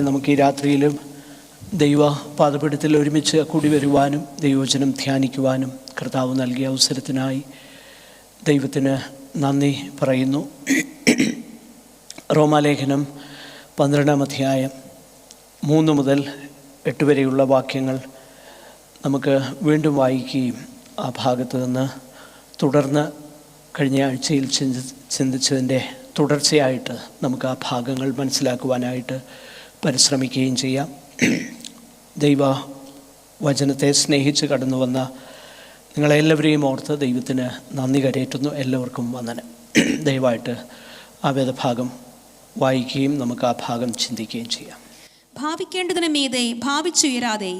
നമുക്ക് ഈ രാത്രിയിലും ദൈവ പാദപീഠത്തിൽ ഒരുമിച്ച് കൂടി വരുവാനും ദൈവവചനം ധ്യാനിക്കുവാനും കർത്താവ് നൽകിയ അവസരത്തിനായി ദൈവത്തിന് നന്ദി പറയുന്നു. റോമാലേഖനം 12-ാം അധ്യായം 3 മുതൽ 8 വരെയുള്ള വാക്യങ്ങൾ നമുക്ക് വീണ്ടും വായിക്കുകയും ആ ഭാഗത്ത് നിന്ന് തുടർന്ന് കഴിഞ്ഞ ആഴ്ചയിൽ ചിന്തിച്ചതിൻ്റെ തുടർച്ചയായിട്ട് നമുക്ക് ആ ഭാഗങ്ങൾ മനസ്സിലാക്കുവാനായിട്ട് പരിശ്രമിക്കുകയും ചെയ്യാം. ദൈവ വചനത്തെ സ്നേഹിച്ച് കടന്നു വന്ന നിങ്ങളെല്ലാവരെയും ഓർത്ത് ദൈവത്തിന് നന്ദി കരേറ്റുന്നു. എല്ലാവർക്കും വന്ദനം. ദയവായിട്ട് ആ വേദഭാഗം വായിക്കുകയും നമുക്ക് ആ ഭാഗം ചിന്തിക്കുകയും ചെയ്യാം. ഭാവിക്കേണ്ടതിന് മീതെ ഭാവിച്ചുയരാതെ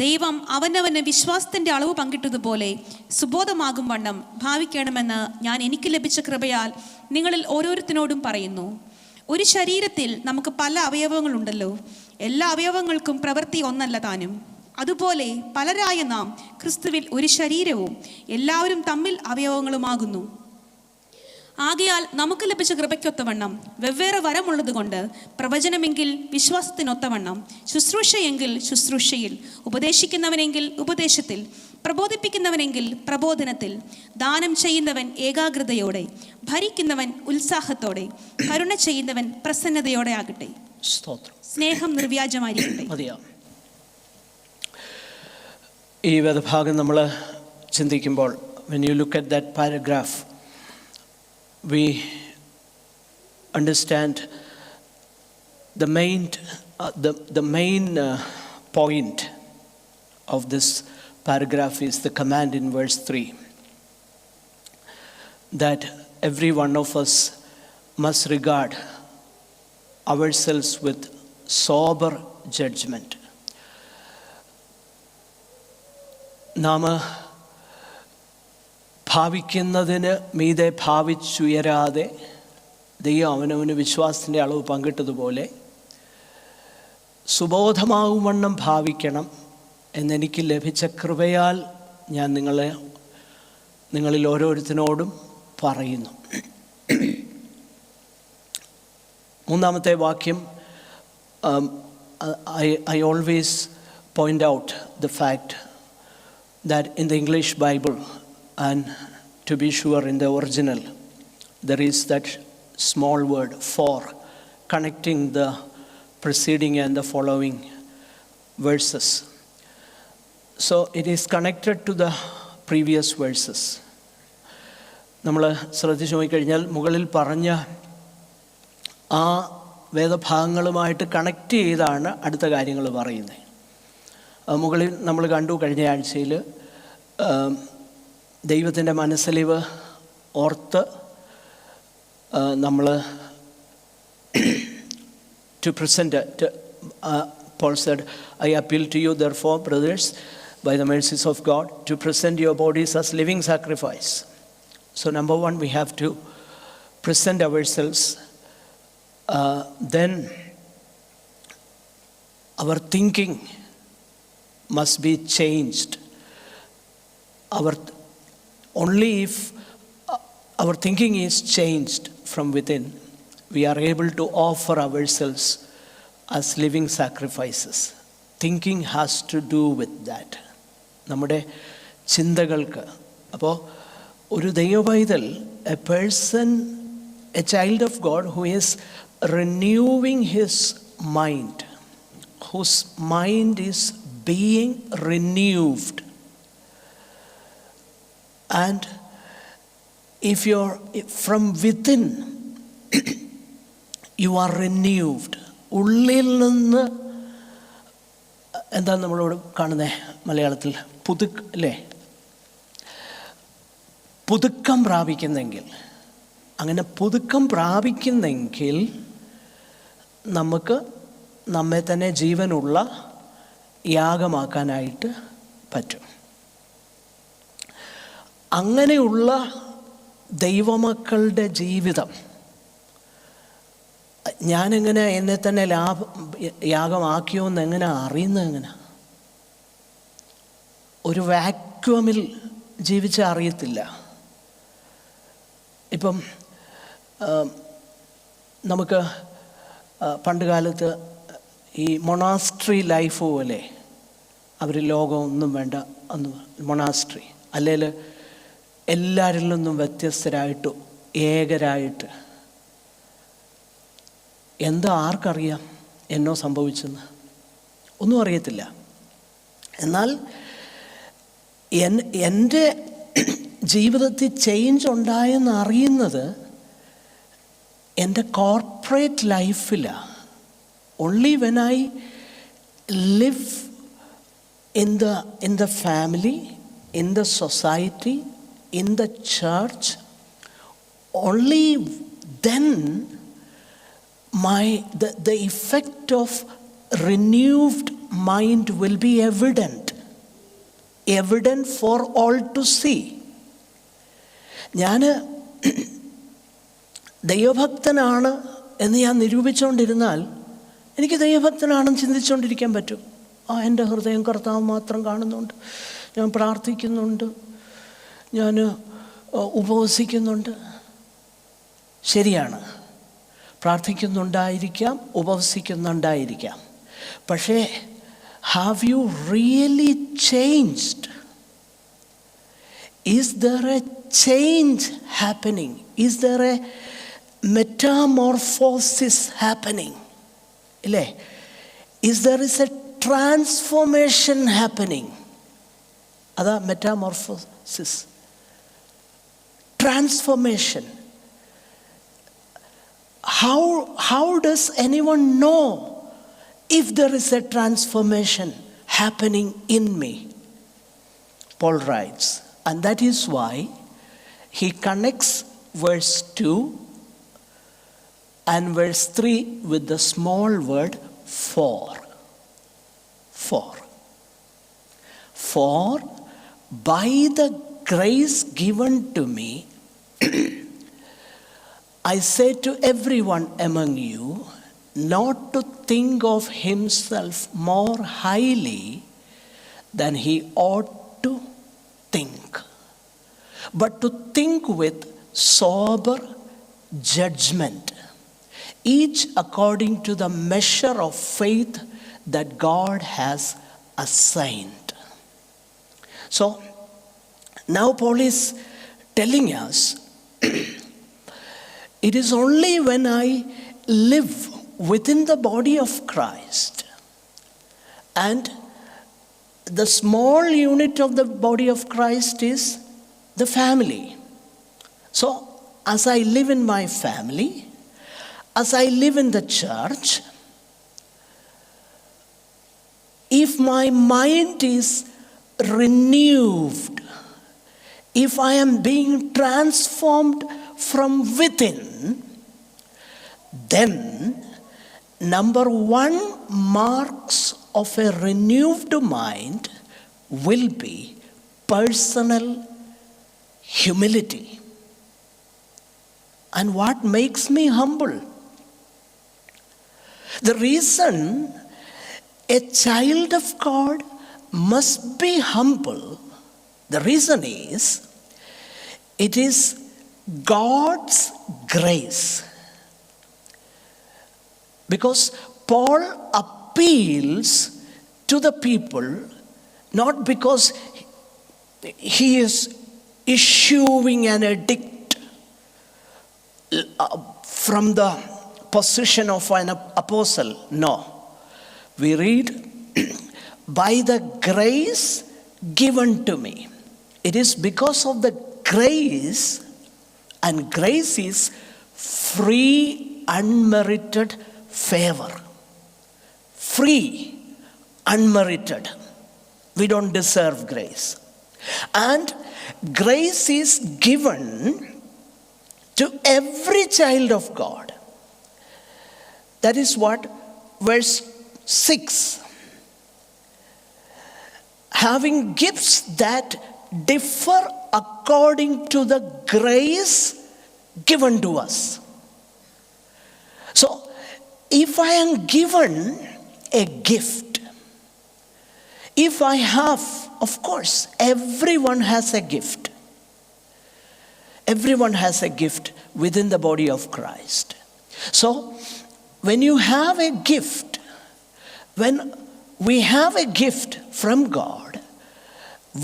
ദൈവം അവനവന് വിശ്വാസത്തിൻ്റെ അളവ് പങ്കിട്ടതുപോലെ സുബോധമാകും വണ്ണം ഭാവിക്കണമെന്ന് ഞാൻ എനിക്ക് ലഭിച്ച കൃപയാൽ നിങ്ങളിൽ ഓരോരുത്തരോടും പറയുന്നു. ഒരു ശരീരത്തിൽ നമുക്ക് പല അവയവങ്ങളുണ്ടല്ലോ, എല്ലാ അവയവങ്ങൾക്കും പ്രവൃത്തി ഒന്നല്ല താനും. അതുപോലെ പലരായ നാം ക്രിസ്തുവിൽ ഒരു ശരീരവും എല്ലാവരും തമ്മിൽ അവയവങ്ങളുമാകുന്നു. ആകയാൽ നമുക്ക് ലഭിച്ച കൃപയ്ക്കൊത്തവണ്ണം വെവ്വേറെ വരമുള്ളത് കൊണ്ട് പ്രവചനമെങ്കിൽ വിശ്വാസത്തിനൊത്തവണ്ണം, ശുശ്രൂഷയെങ്കിൽ ശുശ്രൂഷയിൽ, ഉപദേശിക്കുന്നവനെങ്കിൽ ഉപദേശത്തിൽ, പ്രബോധിപ്പിക്കുന്നവനെങ്കിൽ പ്രബോധനത്തിൽ, ദാനം ചെയ്യുന്നവൻ ഏകാഗ്രതയോടെ, ഭരിക്കുന്നവൻ ഉത്സാഹത്തോടെ, കരുണ ചെയ്യുന്നവൻ പ്രസന്നതയോടെ ആകട്ടെ. സ്നേഹം നിർവ്യാജമായിരിക്കട്ടെ. ഈ വേദഭാഗം നമ്മൾ ചിന്തിക്കുമ്പോൾ when you look at that paragraph, we understand the main point of this paragraph is the command in verse 3 that every one of us must regard ourselves with sober judgment. നാം ഭാവിക്കുന്നതിന് മീതെ ഭാവിച്ചുയരാതെ ദൈവം അവനവന് വിശ്വാസത്തിൻ്റെ അളവ് പങ്കിട്ടതുപോലെ സുബോധമാവും വണ്ണം ഭാവിക്കണം എന്നെനിക്ക് ലഭിച്ച കൃപയാൽ ഞാൻ നിങ്ങളിൽ ഓരോരുത്തരോടും പറയുന്നു. 3-ാമത്തെ വാക്യം, I always point out the fact that in the English Bible, and to be sure in the original, there is that small word for connecting the preceding and the following verses. So it is connected to the previous verses. നമ്മൾ ശ്രദ്ധിച്ചു നോക്കിക്കഴിഞ്ഞാൽ മുകളിൽ പറഞ്ഞ ആ വേദഭാഗങ്ങളുമായിട്ട് connect ചെയ്താണ് അടുത്ത കാര്യങ്ങൾ പറയുന്നത്. മുകളിൽ നമ്മൾ കണ്ടു കഴിഞ്ഞ ആഴ്ചയിൽ ദൈവത്തിൻ്റെ മനസ്സലിവ് ഓർത്ത് നമ്മൾ to present Paul said, I appeal to you therefore, brothers, by the mercies of God, to present your bodies as living sacrifice. So number one, we have to present ourselves. Then our thinking must be changed. Only if our thinking is changed from within, we are able to offer ourselves as living sacrifices. Thinking has to do with that. നമ്മുടെ ചിന്തകൾക്ക്. അപ്പോൾ ഒരു ദൈവപൈതൽ, a person, a child of God who is renewing his mind, whose mind is being renewed. And if you're from within, you are renewed. ഉള്ളിൽ നിന്ന് എന്താ നമ്മളോട് കാണുന്നത് മലയാളത്തിൽ അല്ലേ, പുതുക്കം പ്രാപിക്കുന്നെങ്കിൽ, അങ്ങനെ പുതുക്കം പ്രാപിക്കുന്നെങ്കിൽ നമുക്ക് നമ്മെ തന്നെ ജീവനുള്ള യാഗമാക്കാനായിട്ട് പറ്റും. അങ്ങനെയുള്ള ദൈവമക്കളുടെ ജീവിതം ഞാനെങ്ങനെ എന്നെ തന്നെ യാഗമാക്കിയോ എന്നെങ്ങനെ അറിയുന്നത്? എങ്ങനെ? ഒരു വാക്വമിൽ ജീവിച്ച അറിയത്തില്ല. ഇപ്പം നമുക്ക് പണ്ട് കാലത്ത് ഈ മൊണാസ്ട്രി ലൈഫ് പോലെ അവർ ലോകമൊന്നും വേണ്ട ഒന്ന് മൊണാസ്ട്രി, അല്ലെങ്കിൽ എല്ലാവരിൽ നിന്നും വ്യത്യസ്തരായിട്ട് ഏകരായിട്ട്. എന്താ ആർക്കറിയാം എന്നോ സംഭവിച്ചെന്ന്? ഒന്നും അറിയത്തില്ല. എന്നാൽ എൻ്റെ ജീവിതത്തിൽ ചേഞ്ച് ഉണ്ടായെന്ന് അറിയുന്നത് എൻ്റെ കോർപ്പറേറ്റ് ലൈഫിലാണ്. Only when I live in the family, in the society, in the church, only then the effect of renewed mind will be evident for all to see. ഞാൻ ദൈവഭക്തനാണ് എന്ന് ഞാൻ നിരൂപിച്ചുകൊണ്ടിരുന്നാൽ എനിക്ക് ദൈവഭക്തനാണെന്ന് ചിന്തിച്ചുകൊണ്ടിരിക്കാൻ പറ്റും. എൻ്റെ ഹൃദയം കർത്താവ് മാത്രം കാണുന്നുണ്ട്, ഞാൻ പ്രാർത്ഥിക്കുന്നുണ്ട്, ഞാൻ ഉപവസിക്കുന്നുണ്ട്. ശരിയാണ്, പ്രാർത്ഥിക്കുന്നുണ്ടായിരിക്കാം, ഉപവസിക്കുന്നുണ്ടായിരിക്കാം. പക്ഷേ have you really changed? Is there a change happening? Is there a metamorphosis happening? ഇല്ലേ? Is there is a transformation happening? Ada metamorphosis, transformation. How does anyone know if there is a transformation happening in me? Paul writes, and that is why he connects verse 2 and verse 3 with the small word for. For by the grace given to me, I say to everyone among you not to think of himself more highly than he ought to think, but to think with sober judgment, each according to the measure of faith that God has assigned. So now Paul is telling us it is only when I live within the body of Christ, and the small unit of the body of Christ is the family. So as I live in my family, as I live in the church, if my mind is renewed, if I am being transformed from within, then number one marks of a renewed mind will be personal humility. And what makes me humble? The reason a child of God must be humble, the reason is, it is God's grace. Because Paul appeals to the people not because he is issuing an edict from the position of an apostle. No. We read, by the grace given to me. It is because of the grace, and grace is free, unmerited favor. Free, unmerited. We don't deserve grace. And grace is given to every child of God. That is what verse 6. Having gifts that differ according to the grace given to us. So, if I am given a gift, if I have, of course, everyone has a gift. Everyone has a gift within the body of Christ. So, when you have a gift, when we have a gift from God,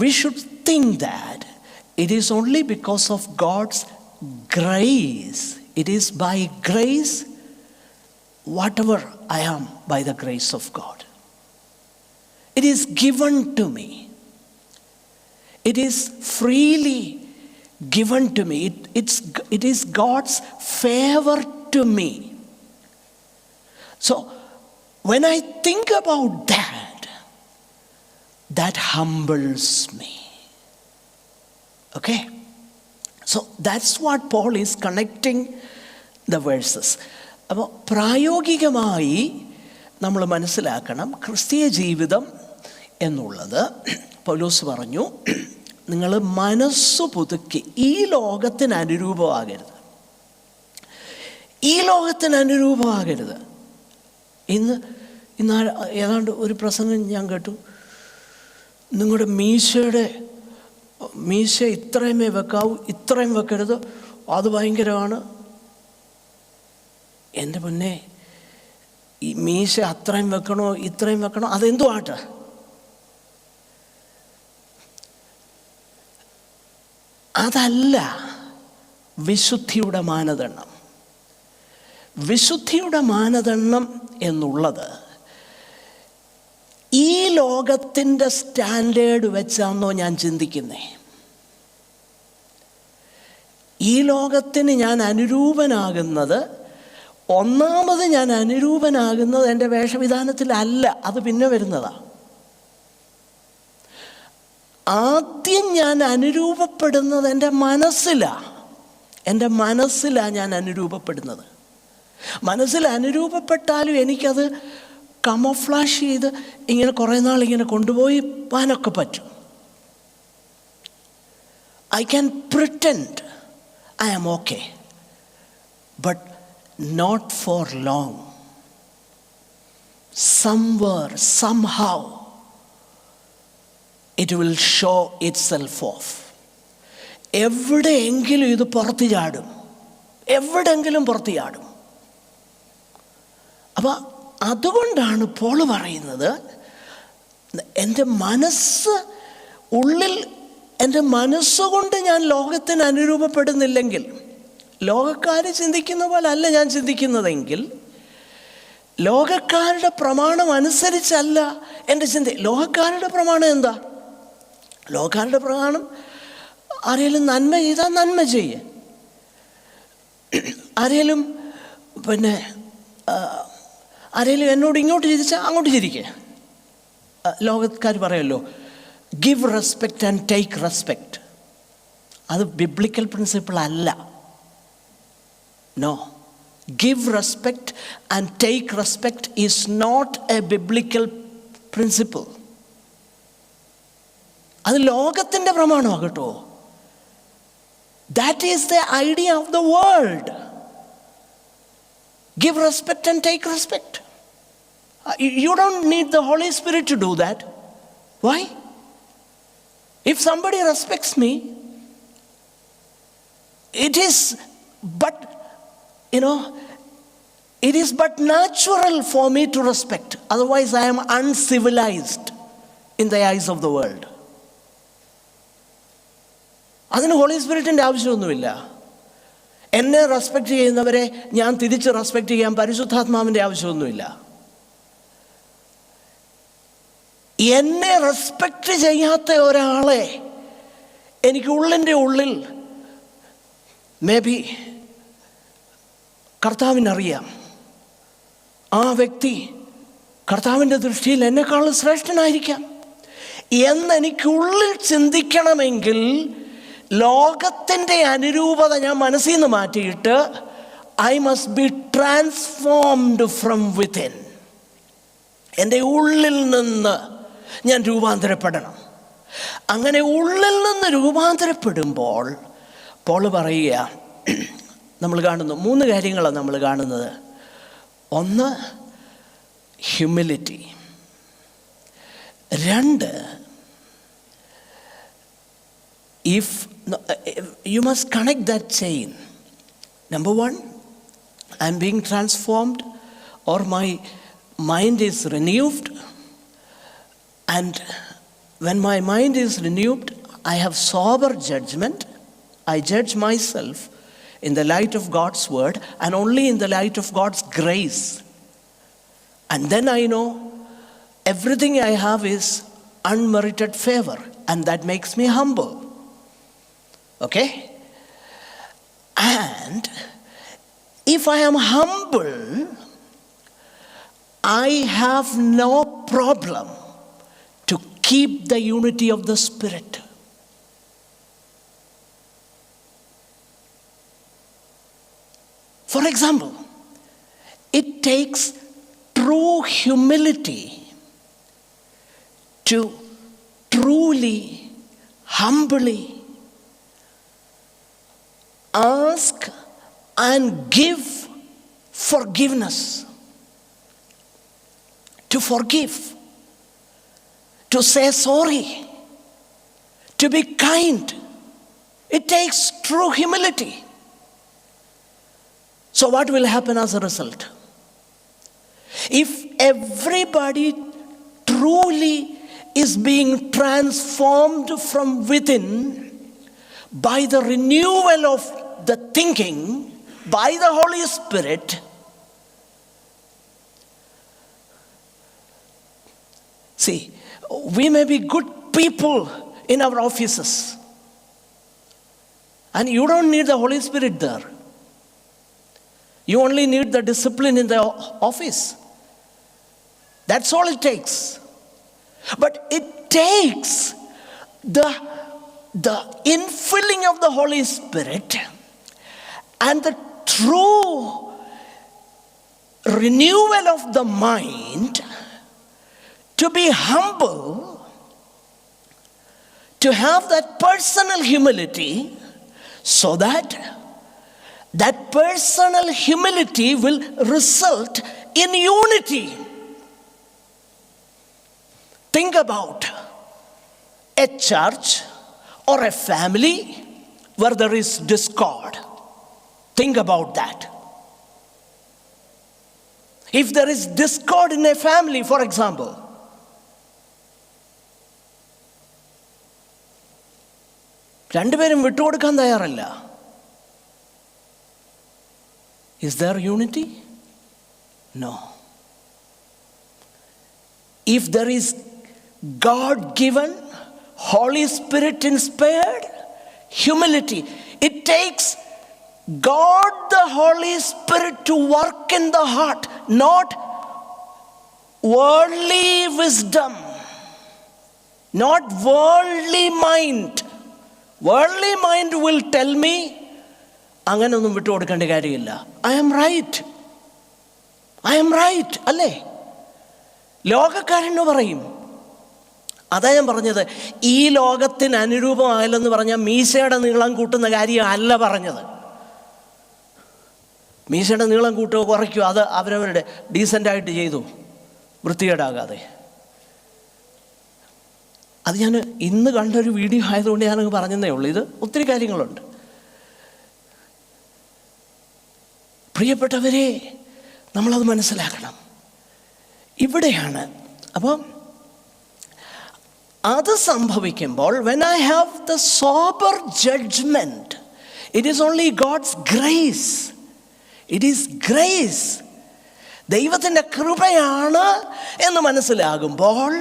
we should think that it is only because of God's grace. It is by grace, whatever I am, by the grace of God. It is given to me. It is freely given to me. It is God's favor to me. So when I think about that humbles me. Okay? So that's what Paul is connecting the verses. അപ്പോൾ പ്രായോഗികമായി നമ്മൾ മനസ്സിലാക്കണം, ക്രിസ്തീയ ജീവിതം എന്നുള്ളത് പൗലോസ് പറഞ്ഞു, നിങ്ങൾ മനസ്സ് പുതുക്കി ഈ ലോകത്തിന് അനുരൂപമാകരുത്. ഈ ലോകത്തിന് അനുരൂപമാകരുത്. ഇന്ന് ഏതാണ്ട് ഒരു പ്രസംഗം ഞാൻ കേട്ടു, നിങ്ങളുടെ മീശ ഇത്രയുമേ വെക്കാവൂ, ഇത്രയും വെക്കരുത്, അത് ഭയങ്കരമാണ്. എൻ്റെ മുന്നേ ഈ മീശ അത്രയും വെക്കണോ ഇത്രയും വെക്കണോ, അതെന്തോ ആട്ടെ. അതല്ല വിശുദ്ധിയുടെ മാനദണ്ഡം. വിശുദ്ധിയുടെ മാനദണ്ഡം എന്നുള്ളത് ഈ ലോകത്തിൻ്റെ സ്റ്റാൻഡേർഡ് വെച്ചാണോ ഞാൻ ചിന്തിക്കുന്നേ? ഈ ലോകത്തിന് ഞാൻ അനുരൂപനാകുന്നത്, ഒന്നാമത് ഞാൻ അനുരൂപനാകുന്നത് എൻ്റെ വേഷവിധാനത്തിലല്ല, അത് പിന്നെ വരുന്നതാണ്. ആദ്യം ഞാൻ അനുരൂപപ്പെടുന്നത് എൻ്റെ മനസ്സിലാണ്. എൻ്റെ മനസ്സിലാണ് ഞാൻ അനുരൂപപ്പെടുന്നത്. മനസ്സിൽ അനുരൂപപ്പെട്ടാലും എനിക്കത് കമോഫ്ലാഷ് ചെയ്ത് ഇങ്ങനെ കുറേ നാൾ ഇങ്ങനെ കൊണ്ടുപോയി പോകാനൊക്കെ പറ്റും. I can pretend I am okay, but not for long. Somewhere, somehow it will show itself off. എവിടെയെങ്കിലും ഇത് പുറത്തു ചാടും, എവിടെയെങ്കിലും പുറത്തു ചാടും. അപ്പം അതുകൊണ്ടാണ് പോൾ പറയുന്നത്, എൻ്റെ മനസ്സ് ഉള്ളിൽ, എൻ്റെ മനസ്സുകൊണ്ട് ഞാൻ ലോകത്തിന് അനുരൂപപ്പെടുന്നില്ലെങ്കിൽ, ലോകക്കാർ ചിന്തിക്കുന്ന പോലെ അല്ല ഞാൻ ചിന്തിക്കുന്നതെങ്കിൽ, ലോകക്കാരുടെ പ്രമാണം അനുസരിച്ചല്ല എൻ്റെ ചിന്ത. ലോകക്കാരുടെ പ്രമാണം എന്താ? ലോകക്കാരുടെ പ്രമാണം ആരെങ്കിലും നന്മ ചെയ്താൽ നന്മ ചെയ്യേ, ആരെങ്കിലും ആരെങ്കിലും എന്നോട് ഇങ്ങോട്ട് ചിരിച്ചാൽ അങ്ങോട്ട് ചിരിക്കുക. ലോകക്കാർ പറയുമല്ലോ, give respect and take respect. അത് ബിബ്ലിക്കൽ പ്രിൻസിപ്പിൾ അല്ല. No, give respect and take respect is not a biblical principle. അത് ലോകത്തിൻ്റെ പ്രമാണമാണ് കേട്ടോ. That is the idea of the world. Give respect and take respect. You don't need the Holy Spirit to do that. Why? If somebody respects me, it is but natural for me to respect. Otherwise I am uncivilized in the eyes of the world. അതിന് holy സ്പിരിറ്റിൻ്റെ ആവശ്യമൊന്നുമില്ല. എന്നെ respect ചെയ്യുന്നവരെ ഞാൻ തിരിച്ച് respect ചെയ്യാൻ പരിശുദ്ധാത്മാവിൻ്റെ ആവശ്യമൊന്നുമില്ല. എന്നെ റെസ്പെക്റ്റ് ചെയ്യാത്ത ഒരാളെ എനിക്ക് ഉള്ളിൻ്റെ ഉള്ളിൽ മേ ബി കർത്താവിനറിയാം, ആ വ്യക്തി കർത്താവിൻ്റെ ദൃഷ്ടിയിൽ എന്നെക്കാളും ശ്രേഷ്ഠനായിരിക്കാം എന്നെനിക്കുള്ളിൽ ചിന്തിക്കണമെങ്കിൽ ലോകത്തിൻ്റെ അനുരൂപത ഞാൻ മനസ്സിൽ നിന്ന് മാറ്റിയിട്ട് I must be transformed from within. എൻ്റെ ഉള്ളിൽ നിന്ന് ഞാൻ രൂപാന്തരപ്പെടണം. അങ്ങനെ ഉള്ളിൽ നിന്ന് രൂപാന്തരപ്പെടുമ്പോൾ പോൾ പറയുക, നമ്മൾ കാണുന്നു 3 കാര്യങ്ങളാണ് നമ്മൾ കാണുന്നത്. ഒന്ന്, humility. 2, you must connect that chain. Number 1, I'm being transformed, or my mind is renewed, and when my mind is renewed, I have sober judgment. I judge myself in the light of God's word and only in the light of God's grace. And then I know everything I have is unmerited favor, and that makes me humble. Okay? And if I am humble, I have no problem to keep the unity of the Spirit. For example, it takes true humility to truly, humbly ask and give forgiveness. To forgive, to say sorry, to be kind. It takes true humility. So what will happen as a result? If everybody truly is being transformed from within by the renewal of the thinking, by the Holy Spirit, see, we may be good people in our offices, and you don't need the Holy Spirit there. You only need the discipline in the office. That's all it takes. But it takes the infilling of the Holy Spirit and the true renewal of the mind to be humble, to have that personal humility, so that personal humility will result in unity. Think about a church or a family where there is discord. Think about that. If there is discord in a family, for example, രണ്ടുപേരും വിട്ടുകൊടുക്കാൻ തയ്യാറല്ല. Is there unity? No. If there is God-given, Holy Spirit-inspired humility, it takes God the Holy Spirit to work in the heart, not worldly wisdom, not worldly mind. Worldly mind will tell me, അങ്ങനൊന്നും വിട്ടുകൊടുക്കേണ്ട കാര്യമില്ല. I am right. അല്ലേ? ലോകക്കാരെന്ന് പറയും. അതാ ഞാൻ പറഞ്ഞത്, ഈ ലോകത്തിന് അനുരൂപമായാലെന്ന് പറഞ്ഞാൽ മീശയുടെ നീളം കൂട്ടുന്ന കാര്യം അല്ല പറഞ്ഞത്. മീശയുടെ നീളം കൂട്ടുകയോ കുറയ്ക്കുകയോ അത് അവരവരുടെ ഡീസൻ്റായിട്ട് ചെയ്തു, വൃത്തികേടാകാതെ. അത് ഞാൻ ഇന്ന് കണ്ടൊരു വീഡിയോ ആയതുകൊണ്ട് ഞാനങ്ങ് പറഞ്ഞതേ ഉള്ളൂ. ഇത് ഒത്തിരി കാര്യങ്ങളുണ്ട്. പ്രിയപ്പെട്ടവരെ, നമ്മളത് മനസ്സിലാക്കണം. ഇവിടെയാണ്. അപ്പം അത് സംഭവിക്കുമ്പോൾ, when I have the sober judgment, it is only God's grace. It is grace. ദൈവത്തിൻ്റെ കൃപയാണ് എന്ന് മനസ്സിലാകുമ്പോൾ,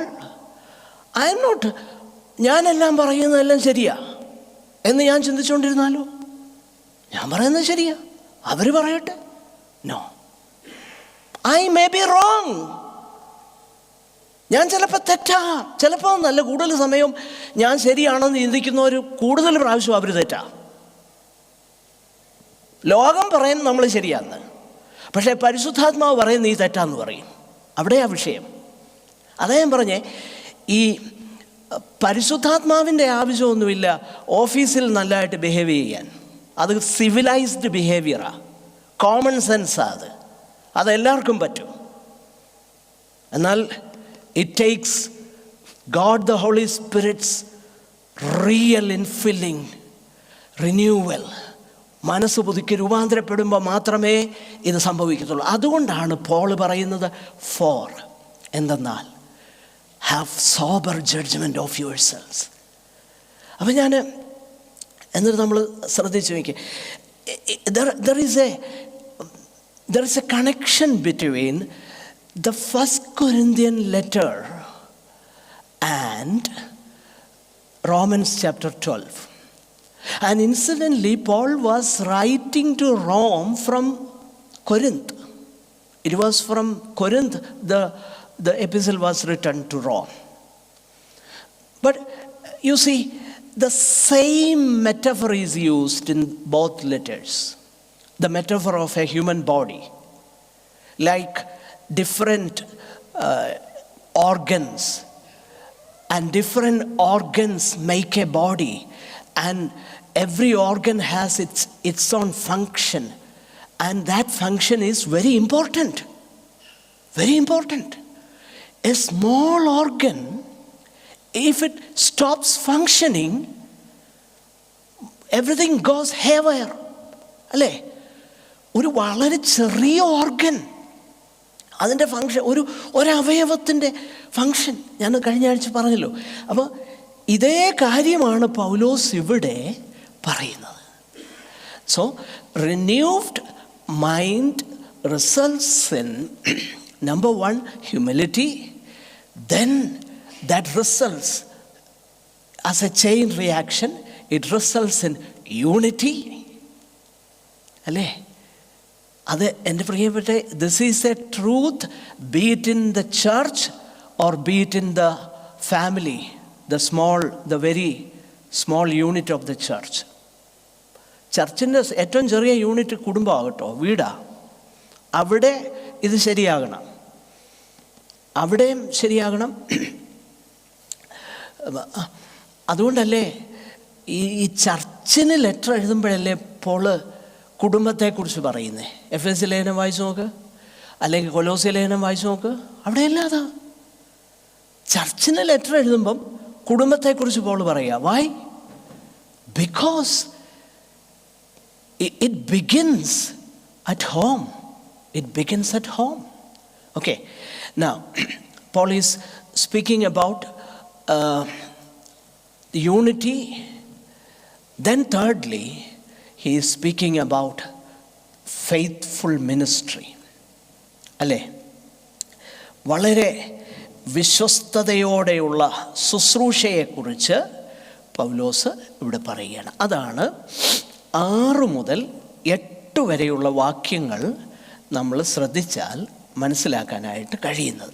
I am not, ഞാനെല്ലാം പറയുന്നതെല്ലാം ശരിയാ എന്ന് ഞാൻ ചിന്തിച്ചുകൊണ്ടിരുന്നാലോ? ഞാൻ പറയുന്നത് ശരിയാ, അവർ പറയട്ടെ. No. I may be wrong. ഞാൻ ചിലപ്പോൾ തെറ്റാം, ചിലപ്പോൾ നല്ല കൂടുതൽ സമയം ഞാൻ ശരിയാണെന്ന് ചിന്തിക്കുന്നവർ കൂടുതൽ പ്രാവശ്യം അവർ തെറ്റാ. ലോകം പറയും നമ്മൾ ശരിയാന്ന്, പക്ഷേ പരിശുദ്ധാത്മാവ് പറയും നീ തെറ്റാന്ന് പറയും. അവിടെയാ വിഷയം. അതാ ഞാൻ പറഞ്ഞേ, ഈ പരിശുദ്ധാത്മാവിൻ്റെ ആവശ്യമൊന്നുമില്ല ഓഫീസിൽ നല്ലതായിട്ട് ബിഹേവ് ചെയ്യാൻ. അത് സിവിലൈസ്ഡ് ബിഹേവിയറാണ്, കോമൺ സെൻസാണ്. അതെല്ലാവർക്കും പറ്റും. എന്നാൽ it takes God the Holy Spirit's real infilling, renewal, മനസ്സ് പുതുക്കി രൂപാന്തരപ്പെടുമ്പോൾ മാത്രമേ ഇത് സംഭവിക്കത്തുള്ളൂ. അതുകൊണ്ടാണ് പോൾ പറയുന്നത് ഫോർ എന്തെന്നാൽ have sober judgement of your selves. അപ്പം ഞാൻ എന്നിട്ട് നമ്മൾ ശ്രദ്ധിച്ച് നോക്കി, there is a connection between the First Corinthian letter and Romans chapter 12. And incidentally, Paul was writing to Rome from Corinth. It was from Corinth the epistle was written to Rome. But you see, the same metaphor is used in both letters. The metaphor of a human body, like different organs, and different organs make a body, and every organ has its own function, and that function is very important. Very important. A small organ, if it stops functioning, everything goes haywire. അല്ലേ? ഒരു വളരെ ചെറിയ organ, അതിൻ്റെ function, ഒരവയവത്തിൻ്റെ function ഞാൻ കഴിഞ്ഞ ആഴ്ച പറഞ്ഞല്ലോ. അപ്പോൾ ഇതേ കാര്യമാണ് പൗലോസ് ഇവിടെ പറയുന്നത്. So renewed mind results in number 1 humility, then that results as a chain reaction, it results in unity. അല്ലേ? അത് എൻ്റെ പ്രിയപ്പെട്ട, this is a truth, be it in the church or be it in the family, the very small unit of the church. ചർച്ചിൻ്റെ ഏറ്റവും ചെറിയ unit കുടുംബമാകട്ടോ, വീടാ. അവിടെ ഇത് ശരിയാകണം, അവിടെയും ശരിയാകണം. അതുകൊണ്ടല്ലേ ഈ ചർച്ചിന് ലെറ്റർ എഴുതുമ്പോഴല്ലേ പോള് കുടുംബത്തെക്കുറിച്ച് പറയുന്നേ. എഫെസ്യ ലേഖനം വായിച്ചു നോക്ക്, അല്ലെങ്കിൽ കൊലോസ്യ ലേഖനം വായിച്ചു നോക്ക്, അവിടെയല്ല അതാ. ചർച്ചിന് ലെറ്റർ എഴുതുമ്പം കുടുംബത്തെക്കുറിച്ച് പോൾ പറയുക. Why? Because it begins at home. It begins at home. Okay. Now, Paul is speaking about unity. Then thirdly, he is speaking about faithful ministry. അല്ലേ? വളരെ വിശ്വസ്തയോടെയുള്ള ശുശ്രൂഷയെക്കുറിച്ച് പൗലോസ് ഇവിടെ പറയുകയാണ്. അതാണ് 6 മുതൽ 8 വരെയുള്ള വാക്യങ്ങൾ നമ്മൾ ശ്രദ്ധിച്ചാൽ മനസ്സിലാക്കാനായിട്ട് കഴിയുന്നത്.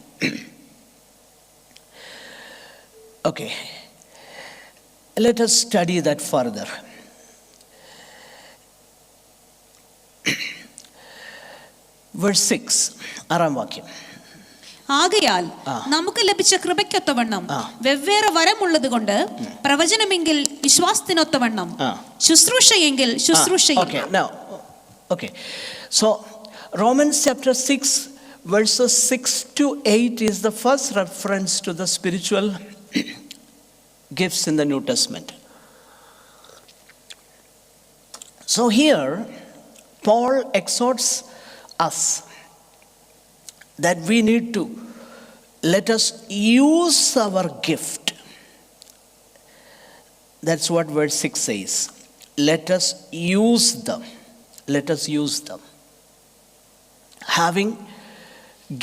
Okay, let us study that further. Verse 6, 6-ാം വാക്യം. ആകയാൽ നമുക്ക് ലഭിച്ച കൃപയ്ക്കൊത്തവണ്ണം വെവ്വേറെ വരമുള്ളത് കൊണ്ട് പ്രവചനമെങ്കിൽ വിശ്വാസത്തിനൊത്തവണ്ണം, ശുശ്രൂഷയെങ്കിൽ ശുശ്രൂഷയും. Okay, so Romans chapter 6 verses 6 to 8 is the first reference to the spiritual gifts in the New Testament. So here Paul exhorts us that we need to let us use our gift. That's what verse 6 says. Let us use them. Let us use them. Having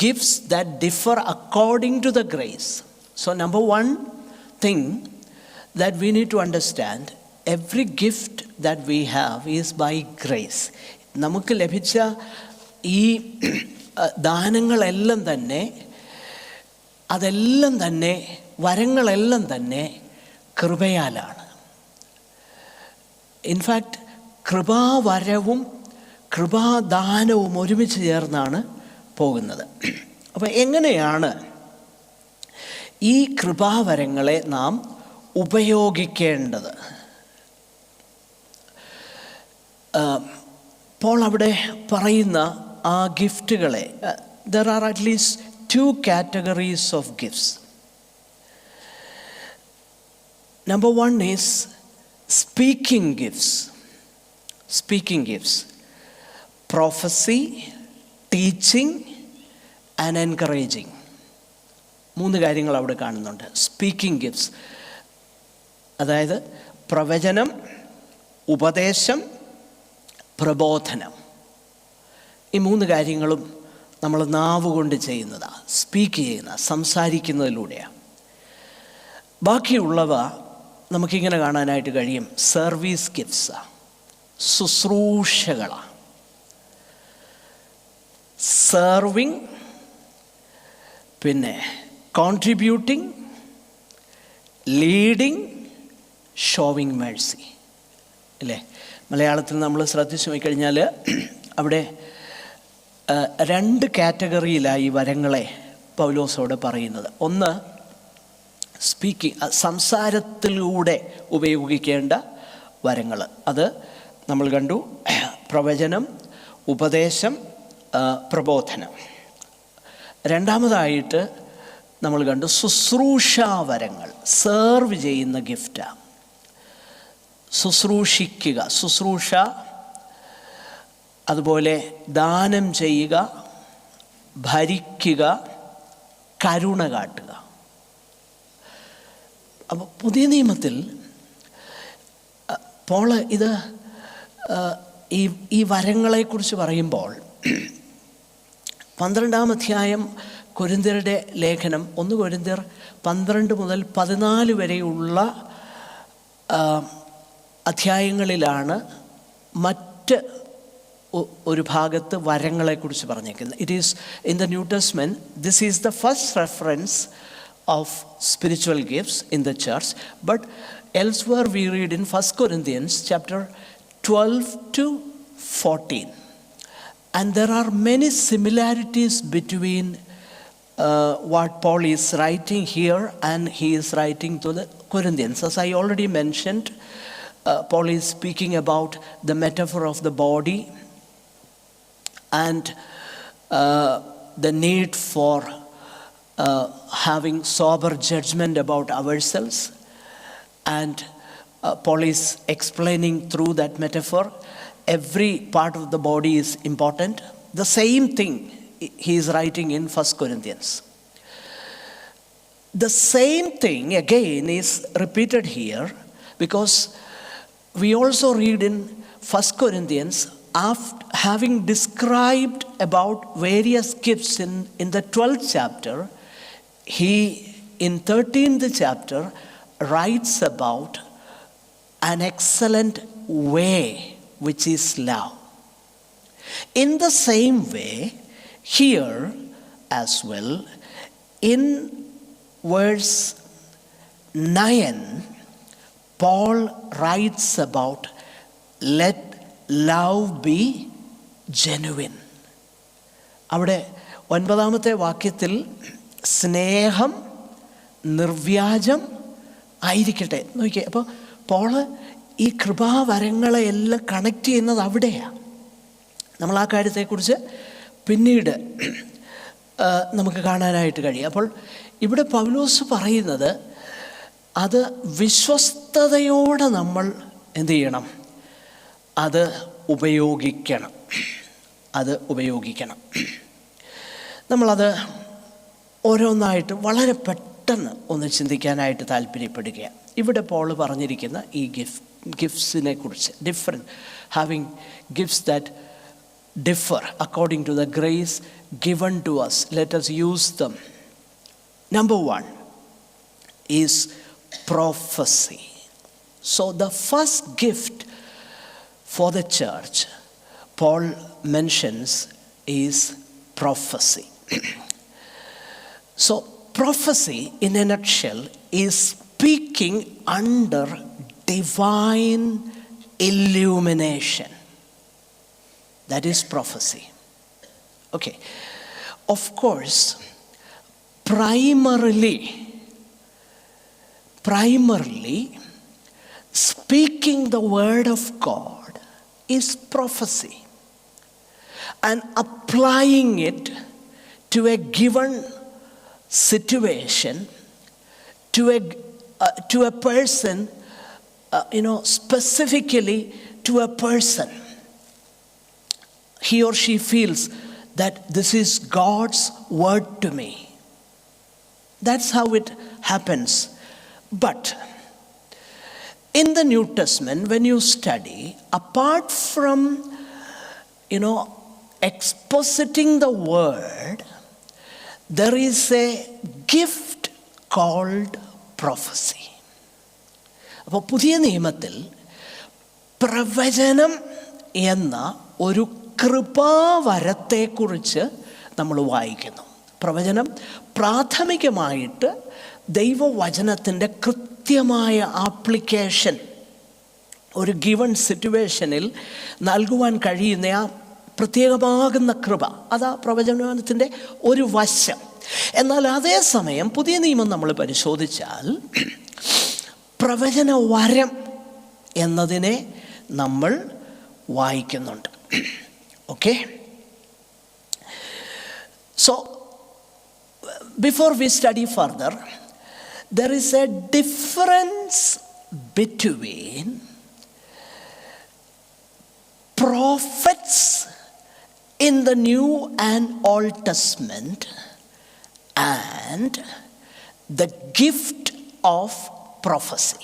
gifts that differ according to the grace. So number 1 thing that we need to understand, every gift that we have is by grace. നമുക്ക് ലഭിച്ച ഈ ദാനങ്ങളെല്ലാം തന്നെ, അതെല്ലാം തന്നെ, വരങ്ങളെല്ലാം തന്നെ കൃപയാലാണ്. In fact കൃപാവരവും കൃപാദാനവും ഒരുമിച്ച് ചേർന്നാണ് പോകുന്നത്. അപ്പോൾ എങ്ങനെയാണ് ഈ കൃപാവരങ്ങളെ നാം ഉപയോഗിക്കേണ്ടത്? പോൾ അവിടെ പറയുന്ന ആ ഗിഫ്റ്റുകളെ, there are at least 2 categories of gifts. Number 1 is speaking gifts. Speaking gifts, prophecy, teaching and encouraging. 3 കാര്യങ്ങൾ അവിടെ കാണുന്നുണ്ട്. സ്പീക്കിംഗ് ഗിഫ്റ്റ്സ്, അതായത് പ്രവചനം, ഉപദേശം, പ്രബോധനം. ഈ 3 കാര്യങ്ങളും നമ്മൾ നാവുകൊണ്ട് ചെയ്യുന്നതാണ്, സ്പീക്ക് ചെയ്യുന്ന, സംസാരിക്കുന്നതിലൂടെയാണ്. ബാക്കിയുള്ളവ നമുക്കിങ്ങനെ കാണാനായിട്ട് കഴിയും. സർവീസ് ഗിഫ്റ്റ്സാണ്, ശുശ്രൂഷകളാണ്. സെർവിങ്, പിന്നെ കോൺട്രിബ്യൂട്ടിങ്, ലീഡിങ്, ഷോവിങ് മേഴ്സി. അല്ലേ? മലയാളത്തിൽ നമ്മൾ ശ്രദ്ധിച്ചു നോക്കിക്കഴിഞ്ഞാൽ അവിടെ 2 കാറ്റഗറിയിലായി ഈ വരങ്ങളെ പൗലോസോട് പറയുന്നത്. ഒന്ന്, സ്പീക്കിംഗ്, സംസാരത്തിലൂടെ ഉപയോഗിക്കേണ്ട വരങ്ങൾ. അത് നമ്മൾ കണ്ടു. പ്രവചനം, ഉപദേശം, പ്രബോധനം. രണ്ടാമതായിട്ട് നമ്മൾ കണ്ടു ശുശ്രൂഷാവരങ്ങൾ, സെർവ് ചെയ്യുന്ന ഗിഫ്റ്റാണ്. ശുശ്രൂഷിക്കുക, ശുശ്രൂഷ, അതുപോലെ ദാനം ചെയ്യുക, ഭരിക്കുക, കരുണ കാട്ടുക. അപ്പോൾ പുതിയ നിയമത്തിൽ പോള് ഇത് ഈ വരങ്ങളെക്കുറിച്ച് പറയുമ്പോൾ 12-ാം അധ്യായം കൊരിന്ത്യരുടെ ലേഖനം 1 കൊരിന്ത്യർ 12 മുതൽ 14 വരെയുള്ള അധ്യായങ്ങളിലാണ് മറ്റ് ഒരു ഭാഗത്ത് വരങ്ങളെക്കുറിച്ച് പറഞ്ഞേക്കുന്നത്. It is in the new testament, this is the first reference of spiritual gifts in the church, but elsewhere we read in 1 Corinthians chapter 12 to 14, and there are many similarities between what Paul is writing here and he is writing to the Corinthians. As I already mentioned, Paul is speaking about the metaphor of the body and the need for having sober judgment about ourselves, and Paul is explaining through that metaphor every part of the body is important. The same thing he is writing in 1 Corinthians. The same thing again is repeated here, because we also read in 1 Corinthians, after having described about various gifts in the 12th chapter, he in 13th chapter writes about an excellent way, which is love. In the same way, here as well, in verse 9, Paul writes about let love be genuine. അവിടെ 9-ാമത്തെ വാക്യത്തിൽ സ്നേഹം നിർവ്യാജം ആയിരിക്കട്ടെ നോക്കിയേ. അപ്പോൾ Paul ഈ കൃപാവരങ്ങളെ എല്ലാം connect ചെയ്യുന്നത് അവിടെയാണ്. നമ്മൾ ആ കാര്യത്തെക്കുറിച്ച് പിന്നീട് നമുക്ക് കാണാനായിട്ട് കഴിയും. അപ്പോൾ ഇവിടെ പൗലോസ് പറയുന്നത് അത് വിശ്വസ്തയോടെ നമ്മൾ എന്ത് ചെയ്യണം? അത് ഉപയോഗിക്കണം. നമ്മളത് ഓരോന്നായിട്ട് വളരെ പെട്ടെന്ന് ഒന്ന് ചിന്തിക്കാനായിട്ട് താല്പര്യപ്പെടുകയാണ്. ഇവിടെ പോൾ പറഞ്ഞിരിക്കുന്ന ഈ ഗിഫ്റ്റ്സിനെ കുറിച്ച്, having gifts that differ according to the grace given to us, let us use them. Number 1 is prophecy. So the first gift for the church Paul mentions is prophecy. So prophecy in a nutshell is speaking under divine illumination. That is prophecy. Okay. Of course, primarily speaking the word of God is prophecy, and applying it to a given situation, to a person, specifically to a person, he or she feels that this is God's word to me. That's how it happens. But in the New Testament, when you study, apart from, expositing the word, there is a gift called prophecy. അപ്പോൾ പുതിയ നിയമത്തിൽ പ്രവചനം എന്ന ഒരു കൃപാവരത്തെക്കുറിച്ച് നമ്മൾ വായിക്കുന്നു. പ്രവചനം പ്രാഥമികമായിട്ട് ദൈവവചനത്തിൻ്റെ കൃത്യമായ ആപ്ലിക്കേഷൻ ഒരു ഗിവൺ സിറ്റുവേഷനിൽ നൽകുവാൻ കഴിയുന്ന ആ പ്രത്യേകമാകുന്ന കൃപ, അതാ പ്രവചനത്തിൻ്റെ ഒരു വശം. എന്നാൽ അതേസമയം പുതിയ നിയമം നമ്മൾ പരിശോധിച്ചാൽ പ്രവചന വരം എന്നതിനെ നമ്മൾ വായിക്കുന്നുണ്ട്. Okay, so before we study further, there is a difference between prophets in the New and Old Testament and the gift of prophecy.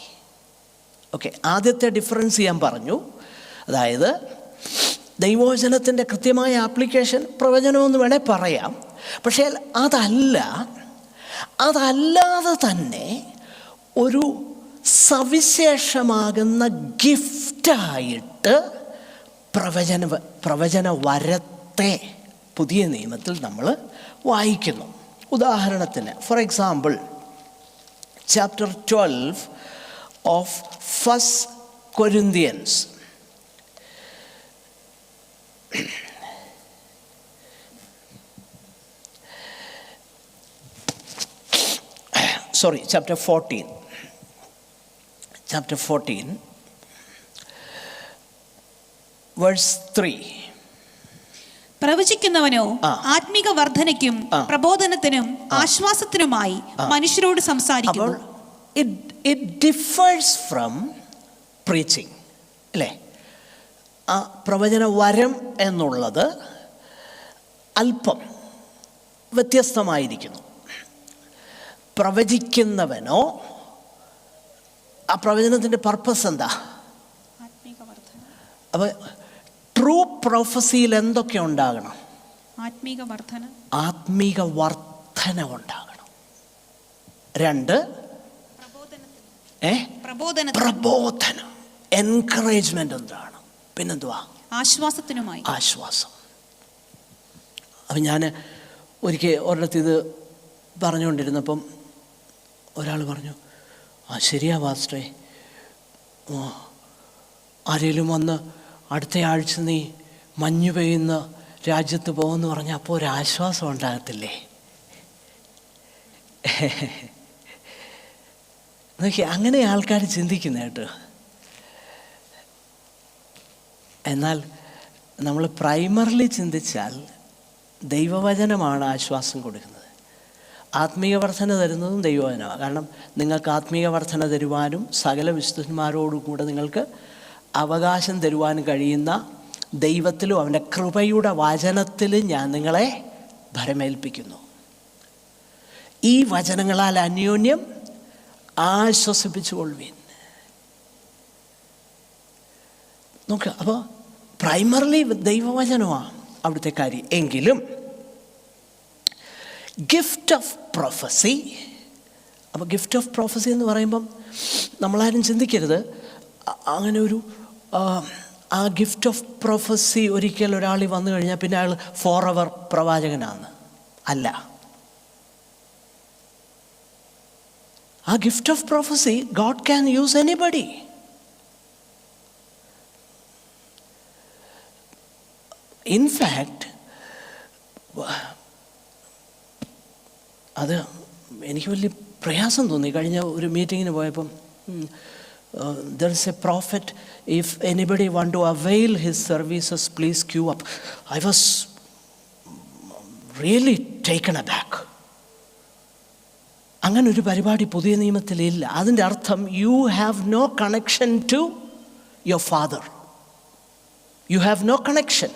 Okay, ആദ്യത്തെ ഡിഫറൻസ് ഞാൻ പറഞ്ഞു. അതായത് ദൈവവചനത്തിൻ്റെ കൃത്യമായ ആപ്ലിക്കേഷൻ പ്രവചനമെന്ന് വേണേൽ പറയാം. പക്ഷേ അതല്ലാതെ തന്നെ ഒരു സവിശേഷമാകുന്ന ഗിഫ്റ്റായിട്ട് പ്രവചന വരത്തെ പുതിയ നിയമത്തിൽ നമ്മൾ വായിക്കുന്നു. ഉദാഹരണത്തിന്, for example, chapter 12 of 1 Corinthians. Chapter 14. Chapter 14, verse 3. പ്രവചിക്കുന്നവനോ ആത്മീക വർധനയ്ക്കും പ്രബോധനത്തിനും ആശ്വാസത്തിനുമായി മനുഷ്യരോട് സംസാരിക്കുന്നു. It differs from preaching, അല്ലേ? ആ പ്രവചന വരം എന്നുള്ളത് അല്പം വ്യത്യസ്തമായിരിക്കുന്നു. പ്രവചിക്കുന്നവനോ ആ പ്രവചനത്തിൻ്റെ പർപ്പസ് എന്താ? അപ്പോൾ ട്രൂ പ്രൊഫസിയിൽ എന്തൊക്കെ ഉണ്ടാകണം? ആത്മീക വർധന ഉണ്ടാകണം. 2, പ്രബോധനം, എൻകറേജ്മെന്റ് എന്താണ്? പിന്നെന്തുവാ? ആശ്വാസം. അപ്പം ഞാൻ ഒരിടത്ത് ഇത് പറഞ്ഞുകൊണ്ടിരുന്നപ്പം ഒരാൾ പറഞ്ഞു, ശരിയാ പാസ്റ്ററേ, ആരെങ്കിലും വന്ന് അടുത്ത ആഴ്ച നീ മഞ്ഞ് പെയ്യുന്ന രാജ്യത്ത് പോകുമെന്ന് പറഞ്ഞാൽ അപ്പോൾ ഒരാശ്വാസം ഉണ്ടാകത്തില്ലേ? നോക്കി, അങ്ങനെ ആൾക്കാർ ചിന്തിക്കുന്ന കേട്ടോ. എന്നാൽ നമ്മൾ പ്രൈമറിലി ചിന്തിച്ചാൽ ദൈവവചനമാണ് ആശ്വാസം കൊടുക്കുന്നത്. ആത്മീയ വർധന തരുന്നതും ദൈവവചനമാണ്. കാരണം നിങ്ങൾക്ക് ആത്മീയ വർധന തരുവാനും സകല വിശുദ്ധന്മാരോടും കൂടെ നിങ്ങൾക്ക് അവകാശം തരുവാനും കഴിയുന്ന ദൈവത്തിലും അവൻ്റെ കൃപയുടെ വചനത്തിലും ഞാൻ നിങ്ങളെ ഭരമേൽപ്പിക്കുന്നു. ഈ വചനങ്ങളാൽ അന്യോന്യം ആശ്വസിപ്പിച്ചുകൊള്ളുവിൻ. നോക്കുക, അപ്പോൾ പ്രൈമറിലി ദൈവവചനമാണ് അവിടുത്തെ കാര്യം. എങ്കിലും ഗിഫ്റ്റ് ഓഫ് പ്രൊഫസി, അപ്പോൾ ഗിഫ്റ്റ് ഓഫ് പ്രൊഫസി എന്ന് പറയുമ്പം നമ്മളാരും ചിന്തിക്കരുത് അങ്ങനെ ഒരു ആ ഗിഫ്റ്റ് ഓഫ് പ്രൊഫസി ഒരിക്കൽ ഒരാൾ വന്നു കഴിഞ്ഞാൽ പിന്നെ അയാൾ ഫോർ എവർ പ്രവാചകനാണ്. അല്ല, ആ gift of prophecy God can use anybody. In fact അത് എനിക്ക് വലിയ പ്രയാസം തോന്നി. കഴിഞ്ഞ ഒരു മീറ്റിങ്ങിന് പോയപ്പം there is a prophet, if anybody want to avail his services, please queue up. I was really taken aback. അങ്ങനെ ഒരു പരിപാടി പുതിയ നിയമത്തിലില്ല. അതിൻ്റെ അർത്ഥം you have no connection to your father. You have no connection.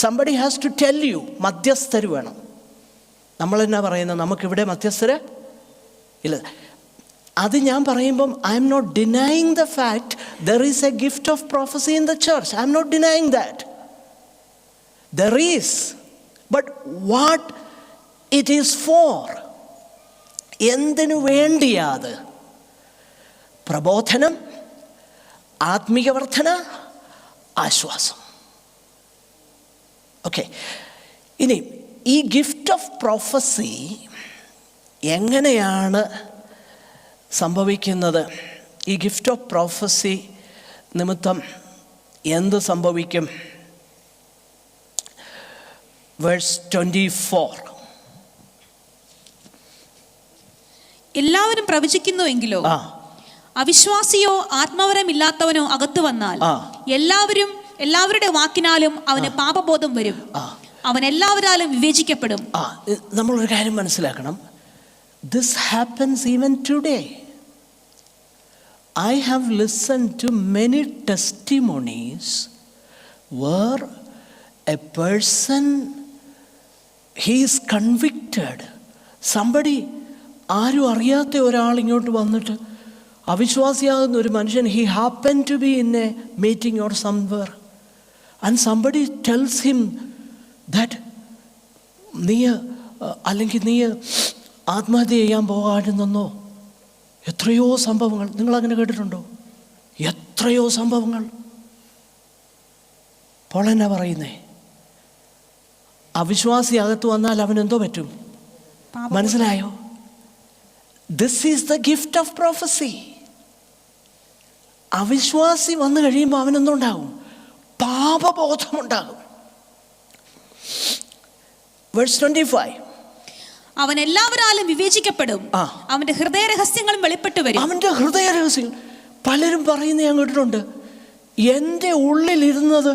Somebody has to tell you. മധ്യസ്ഥര് വേണം. നമ്മൾ എന്നാ പറയുന്നത്, നമുക്കിവിടെ മധ്യസ്ഥര് ഇല്ല. അത് ഞാൻ പറയുമ്പം I am not denying the fact there is a gift of prophecy in the church. I am not denying that. There is. But what it is for, എന്തിനു വേണ്ടിയാത്? പ്രബോധനം, ആത്മീയ വർധന, ആശ്വാസം. ഓക്കെ. ഇനി ഈ ഗിഫ്റ്റ് ഓഫ് പ്രൊഫസി എങ്ങനെയാണ് സംഭവിക്കുന്നത്? ഈ ഗിഫ്റ്റ് ഓഫ് പ്രൊഫസി നിമിത്തം എന്ത് സംഭവിക്കും? വേഴ്സ് 24. എല്ലാവരും പ്രവചിക്കുന്നുവെങ്കിലോ അവിശ്വാസിയോ ആത്മവരമില്ലാത്തവനോ അകത്തു വന്നാൽ എല്ലാവരുടെ വാക്കിനാലും അവന് പാപബോധം വരും. അവൻ എല്ലാവരാലും വിവേചിക്കപ്പെടും. നമ്മളൊരു കാര്യം മനസ്സിലാക്കണം. This happens even today. I have listened to many testimonies where a person, he is convicted. Somebody, ആരും അറിയാത്ത ഒരാൾ ഇങ്ങോട്ട് വന്നിട്ട് അവിശ്വാസിയാകുന്ന ഒരു മനുഷ്യൻ, he happened to be in a meeting or somewhere, and somebody tells him that നീ ആത്മഹത്യ ചെയ്യാൻ പോകാടുന്നെന്നോ. എത്രയോ സംഭവങ്ങൾ നിങ്ങളങ്ങനെ കേട്ടിട്ടുണ്ടോ? എത്രയോ സംഭവങ്ങൾ. അപ്പോൾ എന്നാ പറയുന്നേ? അവിശ്വാസി അകത്ത് വന്നാൽ അവനെന്തോ പറ്റും? മനസ്സിലായോ? This is the gift of prophecy. അവിശ്വാസി വന്നു കഴിയുമ്പോൾ അവനെന്തുണ്ടാകും? പാപബോധമുണ്ടാകും. Verse 25. അവൻ എല്ലാവരാലും വിവേചിക്കപ്പെടും. അവന്റെ ഹൃദയ രഹസ്യങ്ങളും വെളിപ്പെട്ടു വരും. അവന്റെ ഹൃദയ രഹസ്യങ്ങൾ പലരും പറയുന്നത് ഞാൻ കേട്ടിട്ടുണ്ട്. എൻ്റെ ഉള്ളിലിരുന്നത്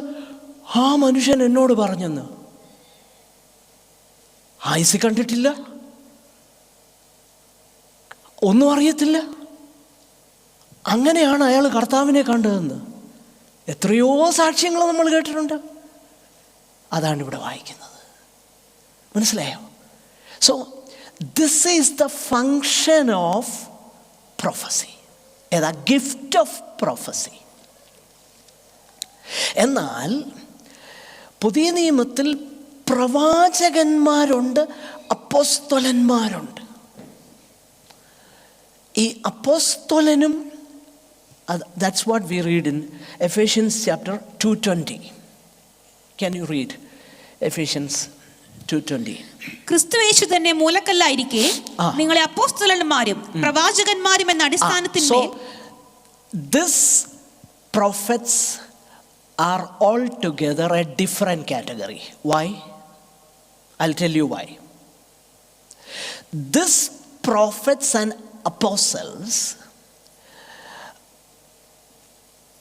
ആ മനുഷ്യൻ എന്നോട് പറഞ്ഞെന്ന്. ആയുസ് കണ്ടിട്ടില്ല, ഒന്നും അറിയത്തില്ല. അങ്ങനെയാണ് അയാൾ കർത്താവിനെ കണ്ടതെന്ന് എത്രയോ സാക്ഷ്യങ്ങൾ നമ്മൾ കേട്ടിട്ടുണ്ട്. അതാണ് ഇവിടെ വായിക്കുന്നത്. മനസ്സിലായോ? So this is the function of prophecy, ഏതാ? Gift of prophecy. എന്നാൽ പുതിയ നിയമത്തിൽ പ്രവാചകന്മാരുണ്ട്, അപ്പോസ്തലന്മാരുണ്ട്. ഈ അപ്പോസ്തലനും, that's what we read in Ephesians chapter 2:20. Can you read Ephesians 2:20? ക്രിസ്തുയേശു തന്നെ മൂലക്കല്ലായിരിക്കെ നിങ്ങളെ അപ്പോസ്തലന്മാരും പ്രവാചകന്മാരും എന്ന അടിസ്ഥാനത്തിന്മേൽ. These prophets are altogether a different category. Why? I'll tell you why. These prophets and apostles,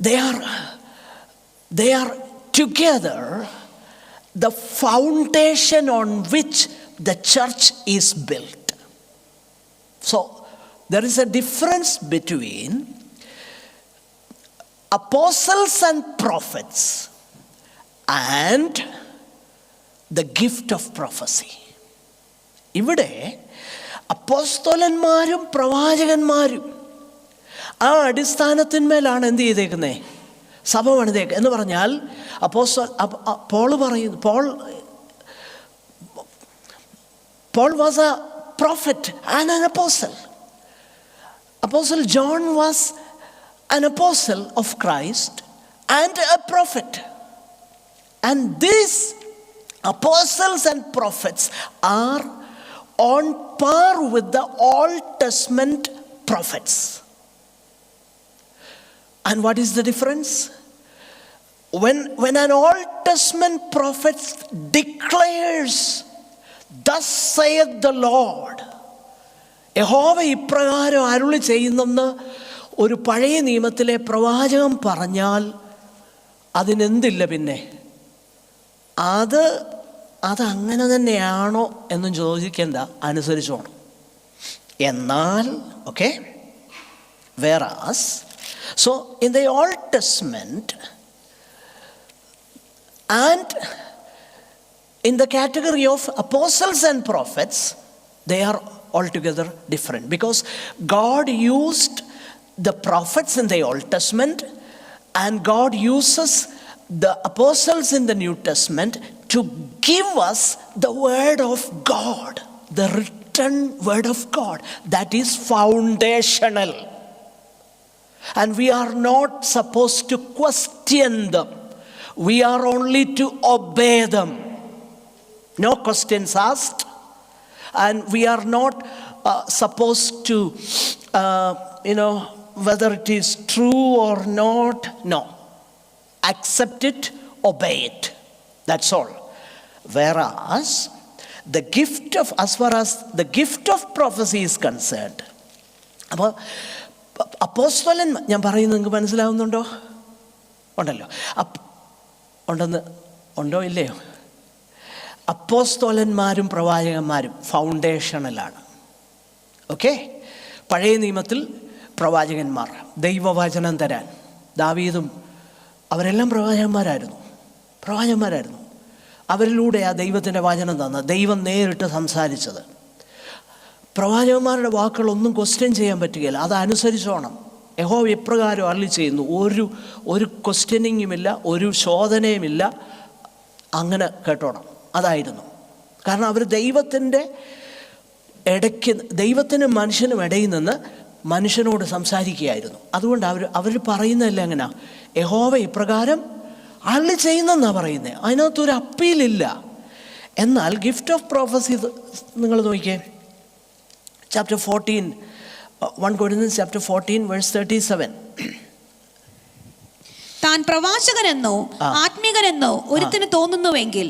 they are together the foundation on which the church is built. So there is a difference between apostles and prophets and the gift of prophecy. ഇവിടെ അപ്പോസ്തലന്മാരും പ്രവാചകന്മാരും ആ അടിസ്ഥാനത്തിന്മേലാണ് എന്ത് ചെയ്തേക്കുന്നത്? സഭ പണിതേക്ക് എന്ന് പറഞ്ഞാൽ Paul was a prophet and an apostle. Apostle John was an apostle of Christ and a prophet. And these apostles and prophets are on par with the Old Testament prophets. And what is the difference? When an Old Testament prophet declares, thus saith the Lord, യഹോവ ഇപ്രകാരം അരുളി ചെയ്യുന്നെന്ന് ഒരു പഴയ നിയമത്തിലെ പ്രവാചകൻ പറഞ്ഞാൽ അതിനെന്തില്ല പിന്നെ? അതങ്ങനെ തന്നെയാണോ എന്നും ചോദിക്കേണ്ട, അനുസരിച്ചോണം. എന്നാൽ okay, whereas, so in the Old Testament, And in the category of apostles and prophets, they are altogether different, because God used the prophets in the Old Testament and God uses the apostles in the New Testament to give us the word of God, the written word of God that is foundational. And we are not supposed to question them. We are only to obey them. No questions asked. And we are not supposed to, whether it is true or not. No. Accept it, obey it. That's all. Whereas, as far as the gift of prophecy is concerned, അപ്പോൾ അപ്പോസ്തലൻ, ഞാൻ പറയുന്നത് നിങ്ങൾക്ക് മനസ്സിലാവുന്നുണ്ടോ? ഉണ്ടല്ലോ. ഉണ്ടോ ഇല്ലയോ? അപ്പോസ്തലന്മാരും പ്രവാചകന്മാരും ഫൗണ്ടേഷണലാണ്. ഓക്കെ. പഴയ നിയമത്തിൽ പ്രവാചകന്മാർ ദൈവവചനം തരാൻ, ദാവീദും അവരെല്ലാം പ്രവാചകന്മാരായിരുന്നു. അവരിലൂടെ ആ ദൈവത്തിൻ്റെ വചനം തന്ന, ദൈവം നേരിട്ട് സംസാരിച്ചത്. പ്രവാചകന്മാരുടെ വാക്കുകളൊന്നും ക്വസ്റ്റ്യൻ ചെയ്യാൻ പറ്റുകയില്ല, അതനുസരിച്ചോണം. യഹോവ എപ്രകാരം അരുളി ചെയ്യുന്നു, ഒരു ക്വസ്റ്റ്യനിങ്ങുമില്ല, ഒരു ചോദനയുമില്ല, അങ്ങനെ കേട്ടോണം. അതായിരുന്നു. കാരണം അവർ ദൈവത്തിൻ്റെ ഇടയ്ക്ക്, ദൈവത്തിനും മനുഷ്യനും ഇടയിൽ നിന്ന് മനുഷ്യനോട് സംസാരിക്കുകയായിരുന്നു. അതുകൊണ്ട് അവർ പറയുന്നതല്ല എങ്ങനെയാ, യഹോവ ഇപ്രകാരം അരുളി ചെയ്യുന്നെന്നാണ് പറയുന്നത്. അതിനകത്തൊരു അപ്പീലില്ല. എന്നാൽ ഗിഫ്റ്റ് ഓഫ് പ്രോഫസി നിങ്ങൾ നോക്കിയേ, ചാപ്റ്റർ 14, 1 Corinthians chapter 14 verse 37. താൻ പ്രവാചകനെന്നോ ആത്മീകനെന്നോ ഒരുത്തിന് തോന്നുന്നുവെങ്കിൽ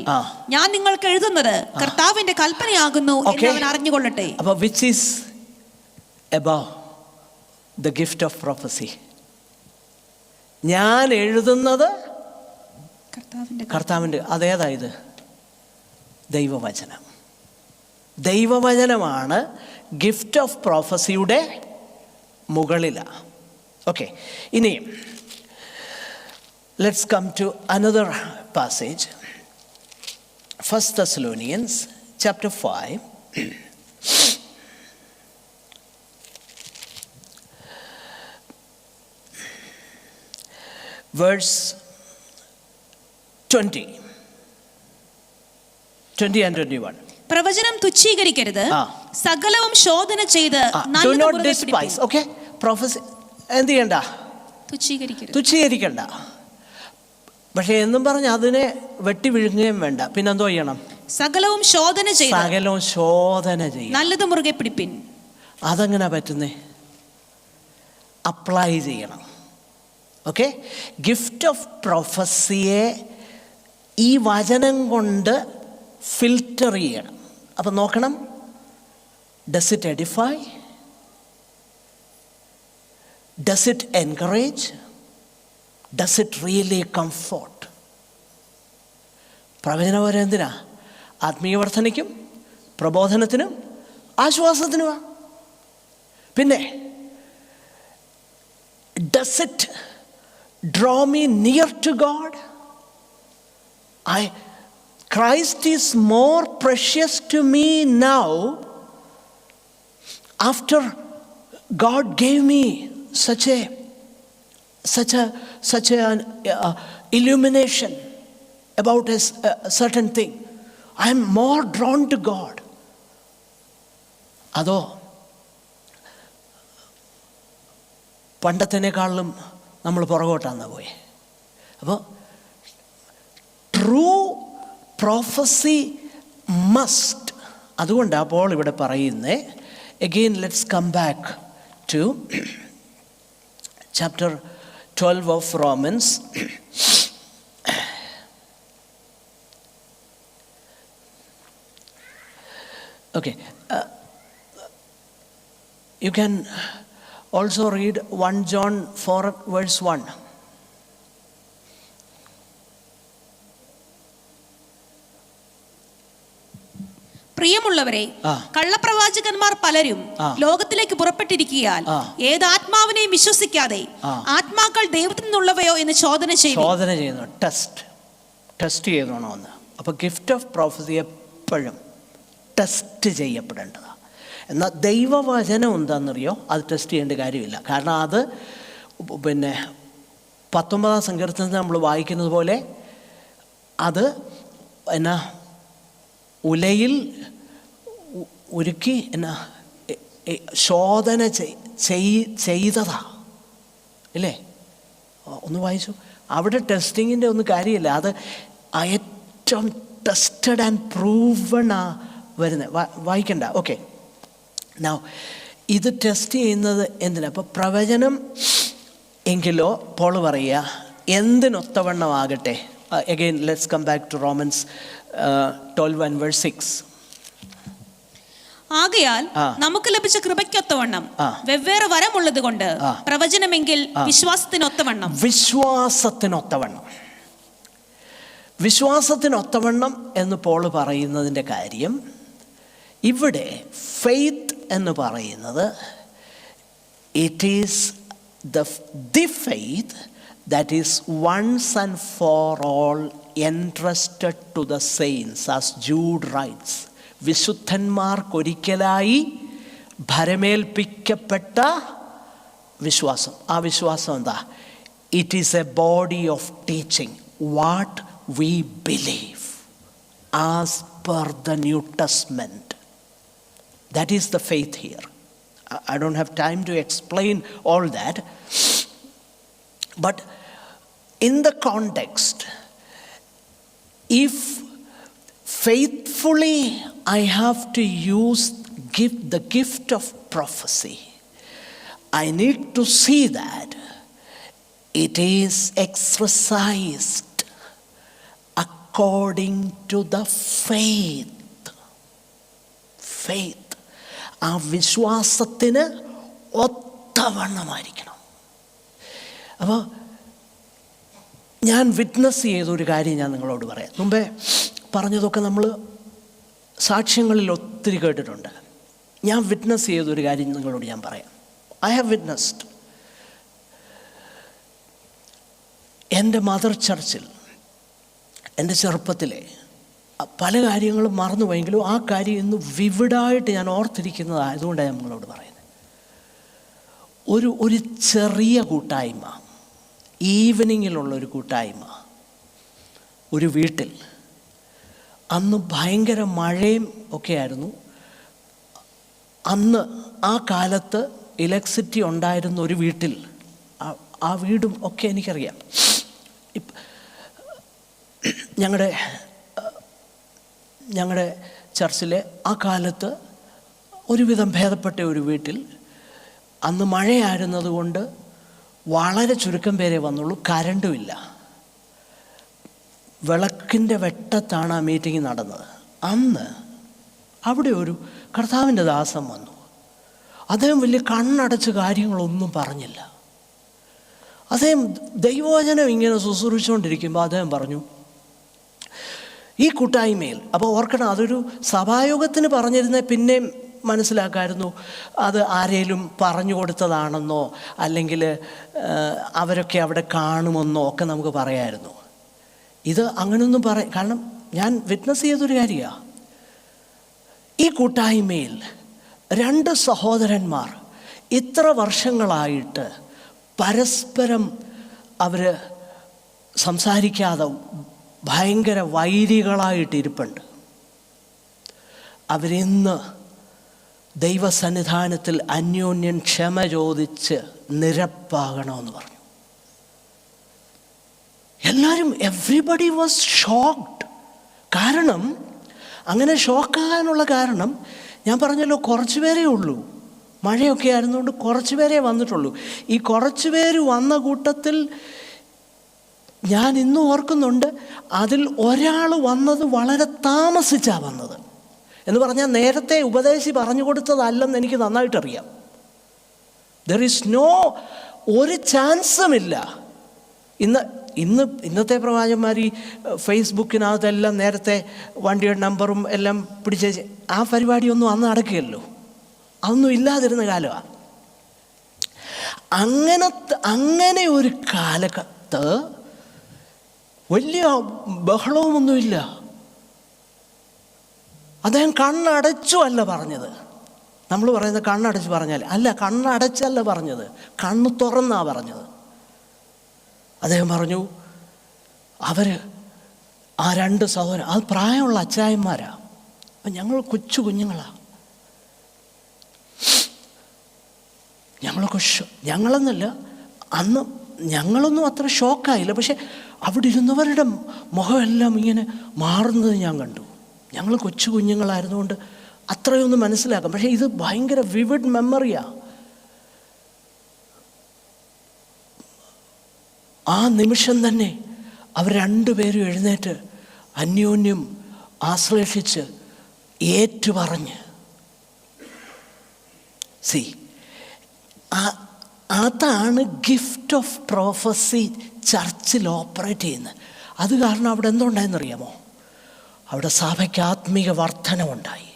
ഞാൻ നിങ്ങൾക്ക് എഴുതുന്നത് കർത്താവിന്റെ കൽപ്പനയാകുന്നു എന്ന് അവൻ അറിഞ്ഞുകൊള്ളട്ടെ. അപ്പോൾ which is above the gift of prophecy? ഞാൻ എഴുതുന്നത് കർത്താവിൻ്റെ, അതേതായത്? ദൈവവചനമാണ് ഗിഫ്റ്റ് ഓഫ് പ്രോഫസിയുടെ മുകളിലാണ്. ഓക്കെ. ഇനി let's come to another passage. 1 Thessalonians chapter 5 verse 20 and 21. പ്രവചനം തുച്ഛീകരിക്കരുത്, സകലവും ശോധന ചെയ്ത് എന്ത് ചെയ്യണ്ട? തുച്ഛീകരിക്കണ്ട. പക്ഷെ എന്നും പറഞ്ഞ് അതിനെ വെട്ടി വിഴുങ്ങുകയും വേണ്ട. പിന്നെന്തോ ചെയ്യണം? സകലവും ശോധന ചെയ്യണം, നല്ലത് മുറുകെ പിടിപ്പിൻ. അതെങ്ങനെ പറ്റുന്നേ? അപ്ലൈ ചെയ്യണം. ഓക്കെ. ഗിഫ്റ്റ് ഓഫ് പ്രൊഫസിയെ ഈ വചനം കൊണ്ട് ഫിൽറ്റർ ചെയ്യണം. അപ്പം നോക്കണം, does it edify, does it encourage, does it really comfort. പ്രവചനപരം എന്തിനാ? ആത്മീയ വർധനയ്ക്കും പ്രബോധനത്തിനും ആശ്വാസത്തിനുമാണ്. പിന്നെ does it draw me near to God? Christ is more precious to me now after God gave me such an illumination about a certain thing. I am more drawn to God. അതോ പണ്ടത്തേക്കാളും നമ്മൾ പുറകോട്ടാണ് പോയി. അപ്പോൾ true prophecy must. അതുകൊണ്ട് അപ്പോൾ ഇവിടെ പറയുന്നേ, again let's come back to chapter 12 of Romans. Okay. You can also read 1 John 4 verse 1. പ്രിയമുള്ളവരെ, കള്ളപ്രവാചകന്മാർ പലരും ലോകത്തിലേക്ക് പുറപ്പെട്ടിരിക്കുകയാൽ ഏത് ആത്മാവിനെയും വിശ്വസിക്കാതെ ആത്മാക്കൾ ദൈവത്തിൽ നിന്നുള്ളവയോ എന്ന് ചോദന ചെയ്യുന്നു. ടെസ്റ്റ്. ടെസ്റ്റ് ചെയ്തോണമെന്ന്. അപ്പോൾ ഗിഫ്റ്റ് ഓഫ് പ്രോഫസി എപ്പോഴും ടെസ്റ്റ് ചെയ്യപ്പെടേണ്ടതാണ്. എന്നാൽ ദൈവവചനം എന്താണെന്നറിയോ, അത് ടെസ്റ്റ് ചെയ്യേണ്ട കാര്യമില്ല. കാരണം അത് 19 സങ്കീർത്തനത്തിൽ നമ്മൾ വായിക്കുന്നത് പോലെ അത് ഉലയിൽ ഉരുക്കി ശോധന ചെയ്തതാ ഇല്ലേ? ഒന്ന് വായിച്ചു. അവിടെ ടെസ്റ്റിങ്ങിൻ്റെ ഒന്നും കാര്യമില്ല. അത് ഏറ്റവും ടെസ്റ്റഡ് ആൻഡ് പ്രൂവൺ വരുന്നത്. വായിക്കണ്ട. ഓക്കെ. നൗ ഇത് ടെസ്റ്റ് ചെയ്യുന്നത് എന്തിനാ? അപ്പോൾ പ്രവചനം എങ്കിലോ പോൾ പറയുക എന്തിനൊത്തവണ്ണമാകട്ടെ. Again let's come back to Romans 12:6. ആകയാൽ നമുക്ക് ലഭിച്ച കൃപയ്ക്കൊത്തവണ്ണം വെവ്വേറെ വരമുള്ളത് കൊണ്ട് പ്രവചനമെങ്കിൽ വിശ്വാസത്തിനൊത്തവണ്ണം എന്ന് പോൾ പറയുന്നതിൻ്റെ കാര്യം, ഇവിടെ ഫെയ്ത്ത് എന്ന് പറയുന്നത് it is the faith that is once and for all entrusted to the saints, as Jude writes. വിശുദ്ധന്മാർക്കൊരിക്കലായി ഭരമേൽപ്പിക്കപ്പെട്ട വിശ്വാസം. ആ വിശ്വാസം എന്താ? It is A body of teaching what we believe as per the new testament. That is the faith here. I don't have time to explain all that. But in the context, if faithfully I have to give the gift of prophecy, I need to see that it is exercised according to the faith. ആ വിശ്വാസത്തിന് ഒത്തവണ്ണമായിരിക്കണം. അപ്പോൾ ഞാൻ witness ചെയ്തൊരു കാര്യം ഞാൻ നിങ്ങളോട് പറയാം. മുമ്പേ പറഞ്ഞതൊക്കെ നമ്മൾ സാക്ഷ്യങ്ങളിൽ ഒത്തിരി കേട്ടിട്ടുണ്ട്. ഞാൻ വിറ്റ്നസ് ചെയ്തൊരു കാര്യം നിങ്ങളോട് ഞാൻ പറയാം. I have witnessed. എൻ്റെ മദർ ചർച്ചിൽ എൻ്റെ ചെറുപ്പത്തിലെ പല കാര്യങ്ങളും മറന്നുപോയെങ്കിലും ആ കാര്യം ഇന്ന് വിവിഡായിട്ട് ഞാൻ ഓർത്തിരിക്കുന്നതായതുകൊണ്ടാണ് ഞാൻ നിങ്ങളോട് പറയുന്നത്. ഒരു ചെറിയ കൂട്ടായ്മ, ഈവനിങ്ങിലുള്ളൊരു കൂട്ടായ്മ, ഒരു വീട്ടിൽ. അന്ന് ഭയങ്കര മഴയും ഒക്കെ ആയിരുന്നു. അന്ന് ആ കാലത്ത് ഇലക്ട്രിസിറ്റി ഉണ്ടായിരുന്ന ഒരു വീട്ടിൽ, ആ വീടും ഒക്കെ എനിക്കറിയാം. ഞങ്ങളുടെ ചർച്ചിലെ ആ കാലത്ത് ഒരുവിധം ഭേദപ്പെട്ട ഒരു വീട്ടിൽ അന്ന് മഴയായിരുന്നത് കൊണ്ട് വളരെ ചുരുക്കം പേരെ വന്നുള്ളൂ. കരണ്ടുമില്ല. വിളക്കിൻ്റെ വെട്ടത്താണ് ആ മീറ്റിംഗ് നടന്നത്. അന്ന് അവിടെ ഒരു കർത്താവിൻ്റെ ദാസൻ വന്നു. അദ്ദേഹം വലിയ കണ്ണടച്ച് കാര്യങ്ങളൊന്നും പറഞ്ഞില്ല. അദ്ദേഹം ദൈവവചനം ഇങ്ങനെ ശുശ്രൂഷിച്ചുകൊണ്ടിരിക്കുമ്പോൾ അദ്ദേഹം പറഞ്ഞു, ഈ കൂട്ടായ്മയിൽ, അപ്പോൾ ഓർക്കണം, അതൊരു സഭായോഗത്തിന് പറഞ്ഞിരുന്ന പിന്നെയും മനസ്സിലാക്കായിരുന്നു അത് ആരേലും പറഞ്ഞു കൊടുത്തതാണെന്നോ അല്ലെങ്കിൽ അവരൊക്കെ അവിടെ കാണുമെന്നോ ഒക്കെ നമുക്ക് പറയാമായിരുന്നു. ഇത് അങ്ങനെയൊന്നും കാരണം ഞാൻ വിറ്റ്നസ് ചെയ്തൊരു കാര്യമാണ്. ഈ കൂട്ടായ്മയിൽ 2 സഹോദരന്മാർ ഇത്ര വർഷങ്ങളായിട്ട് പരസ്പരം അവർ സംസാരിക്കാതെ ഭയങ്കര വൈരികളായിട്ടിരിപ്പുണ്ട്. അവരിന്ന് ദൈവസന്നിധാനത്തിൽ അന്യോന്യം ക്ഷമ ചോദിച്ച് നിരപ്പാകണമെന്ന് പറഞ്ഞു. എല്ലാവരും, എവ്രിബഡി വാസ് ഷോക്ക്ഡ്. കാരണം അങ്ങനെ ഷോക്കാകാനുള്ള കാരണം ഞാൻ പറഞ്ഞല്ലോ, കുറച്ച് പേരേ ഉള്ളൂ. മഴയൊക്കെ ആയിരുന്നുകൊണ്ട് കുറച്ച് പേരേ വന്നിട്ടുള്ളൂ. ഈ കുറച്ച് പേര് വന്ന കൂട്ടത്തിൽ ഞാൻ ഇന്നും ഓർക്കുന്നുണ്ട്, അതിൽ ഒരാൾ വന്നത് വളരെ താമസിച്ചാണ് വന്നത്. എന്ന് പറഞ്ഞാൽ നേരത്തെ ഉപദേശി പറഞ്ഞു കൊടുത്തതല്ലെന്ന് എനിക്ക് നന്നായിട്ടറിയാം. ദർ ഈസ് ഒരു ചാൻസുമില്ല. ഇന്നത്തെ പ്രവാചകന്മാർ ഈ ഫേസ്ബുക്കിനകത്തെല്ലാം നേരത്തെ വണ്ടിയുടെ നമ്പറും എല്ലാം പിടിച്ച് ആ പരിപാടിയൊന്നും അന്ന് നടക്കുകയല്ലോ. അതൊന്നും ഇല്ലാതിരുന്ന കാലമാണ്. അങ്ങനെ ഒരു കാലത്ത് വലിയ ബഹളവുമൊന്നുമില്ല. അദ്ദേഹം കണ്ണടച്ചു അല്ല പറഞ്ഞത്. നമ്മൾ പറയുന്നത് കണ്ണടച്ച് പറഞ്ഞാൽ അല്ല, കണ്ണടച്ചല്ല പറഞ്ഞത്, കണ്ണ് തുറന്നാ പറഞ്ഞത്. അദ്ദേഹം പറഞ്ഞു, ആ 2 സഹോദരൻ, അത് പ്രായമുള്ള അച്ചായന്മാരാണ്. അപ്പം ഞങ്ങൾ കൊച്ചു കുഞ്ഞുങ്ങളാണ്. ഞങ്ങളെന്നല്ല, അന്ന് ഞങ്ങളൊന്നും അത്ര ഷോക്കായില്ല. പക്ഷെ അവിടെ ഇരുന്നവരുടെ മുഖമെല്ലാം ഇങ്ങനെ മാറുന്നത് ഞാൻ കണ്ടു. ഞങ്ങൾ കൊച്ചു കുഞ്ഞുങ്ങളായിരുന്നുകൊണ്ട് അത്രയൊന്നും മനസ്സിലാക്കാം. പക്ഷേ ഇത് ഭയങ്കര വിവിഡ് മെമ്മറിയാണ്. ആ നിമിഷം തന്നെ അവർ 2 പേരും എഴുന്നേറ്റ് അന്യോന്യം ആശ്ലേഷിച്ച് ഏറ്റുപറഞ്ഞ്, അതാണ് gift of prophecy Churchill operate ചെയ്യുന്നത്. അത് കാരണം അവിടെ എന്തുണ്ടായെന്നറിയാമോ? അവിടെ സഭയ്ക്ക് ആത്മീയ വർധനവുണ്ടായി.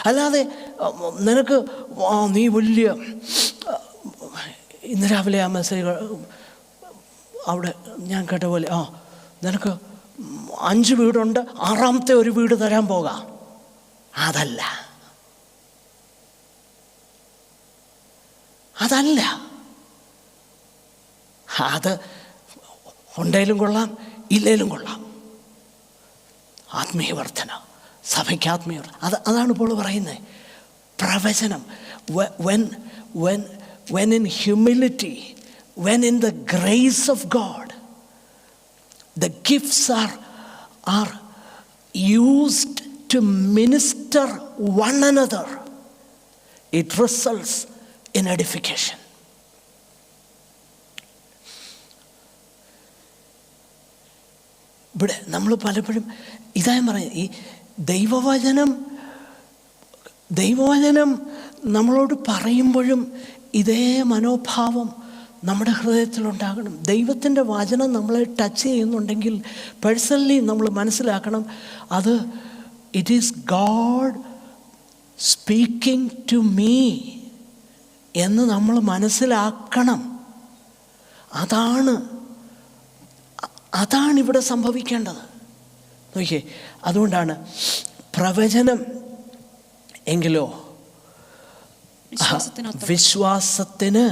അല്ലാതെ നിനക്ക് നീ വലിയ, ഇന്ന് രാവിലെ ആ മെസ്സേജ് അവിടെ ഞാൻ കേട്ട പോലെ, നിനക്ക് 5 വീടുണ്ട്, 6ാമത്തെ ഒരു വീട് തരാൻ പോകാം. അതല്ല അത് ഉണ്ടേലും കൊള്ളാം, ഇല്ലേലും കൊള്ളാം. ആത്മീയ വർധന, സഭയ്ക്ക് ആത്മീയ വർധന, അതാണ് ഇപ്പോൾ പറയുന്നത്. പ്രവചനം, when in humility, when in the grace of God, the gifts are used to minister one another, it results in edification. ഇവിടെ നമ്മൾ പലപ്പോഴും ഇതായി പറയും, ഈ ദൈവവചനം നമ്മളോട് പറയുമ്പോഴും ഇതേ മനോഭാവം നമ്മുടെ ഹൃദയത്തിലുണ്ടാകണം. ദൈവത്തിൻ്റെ വചനം നമ്മളെ ടച്ച് ചെയ്യുന്നുണ്ടെങ്കിൽ പേഴ്സണലി നമ്മൾ മനസ്സിലാക്കണം, അത് it is God speaking to me എന്ന് നമ്മൾ മനസ്സിലാക്കണം. അതാണ് ഇവിടെ സംഭവിക്കേണ്ടത്. നോക്കിയേ, അതുകൊണ്ടാണ് പ്രവചനം എങ്കിലോ വിശ്വാസത്തിന്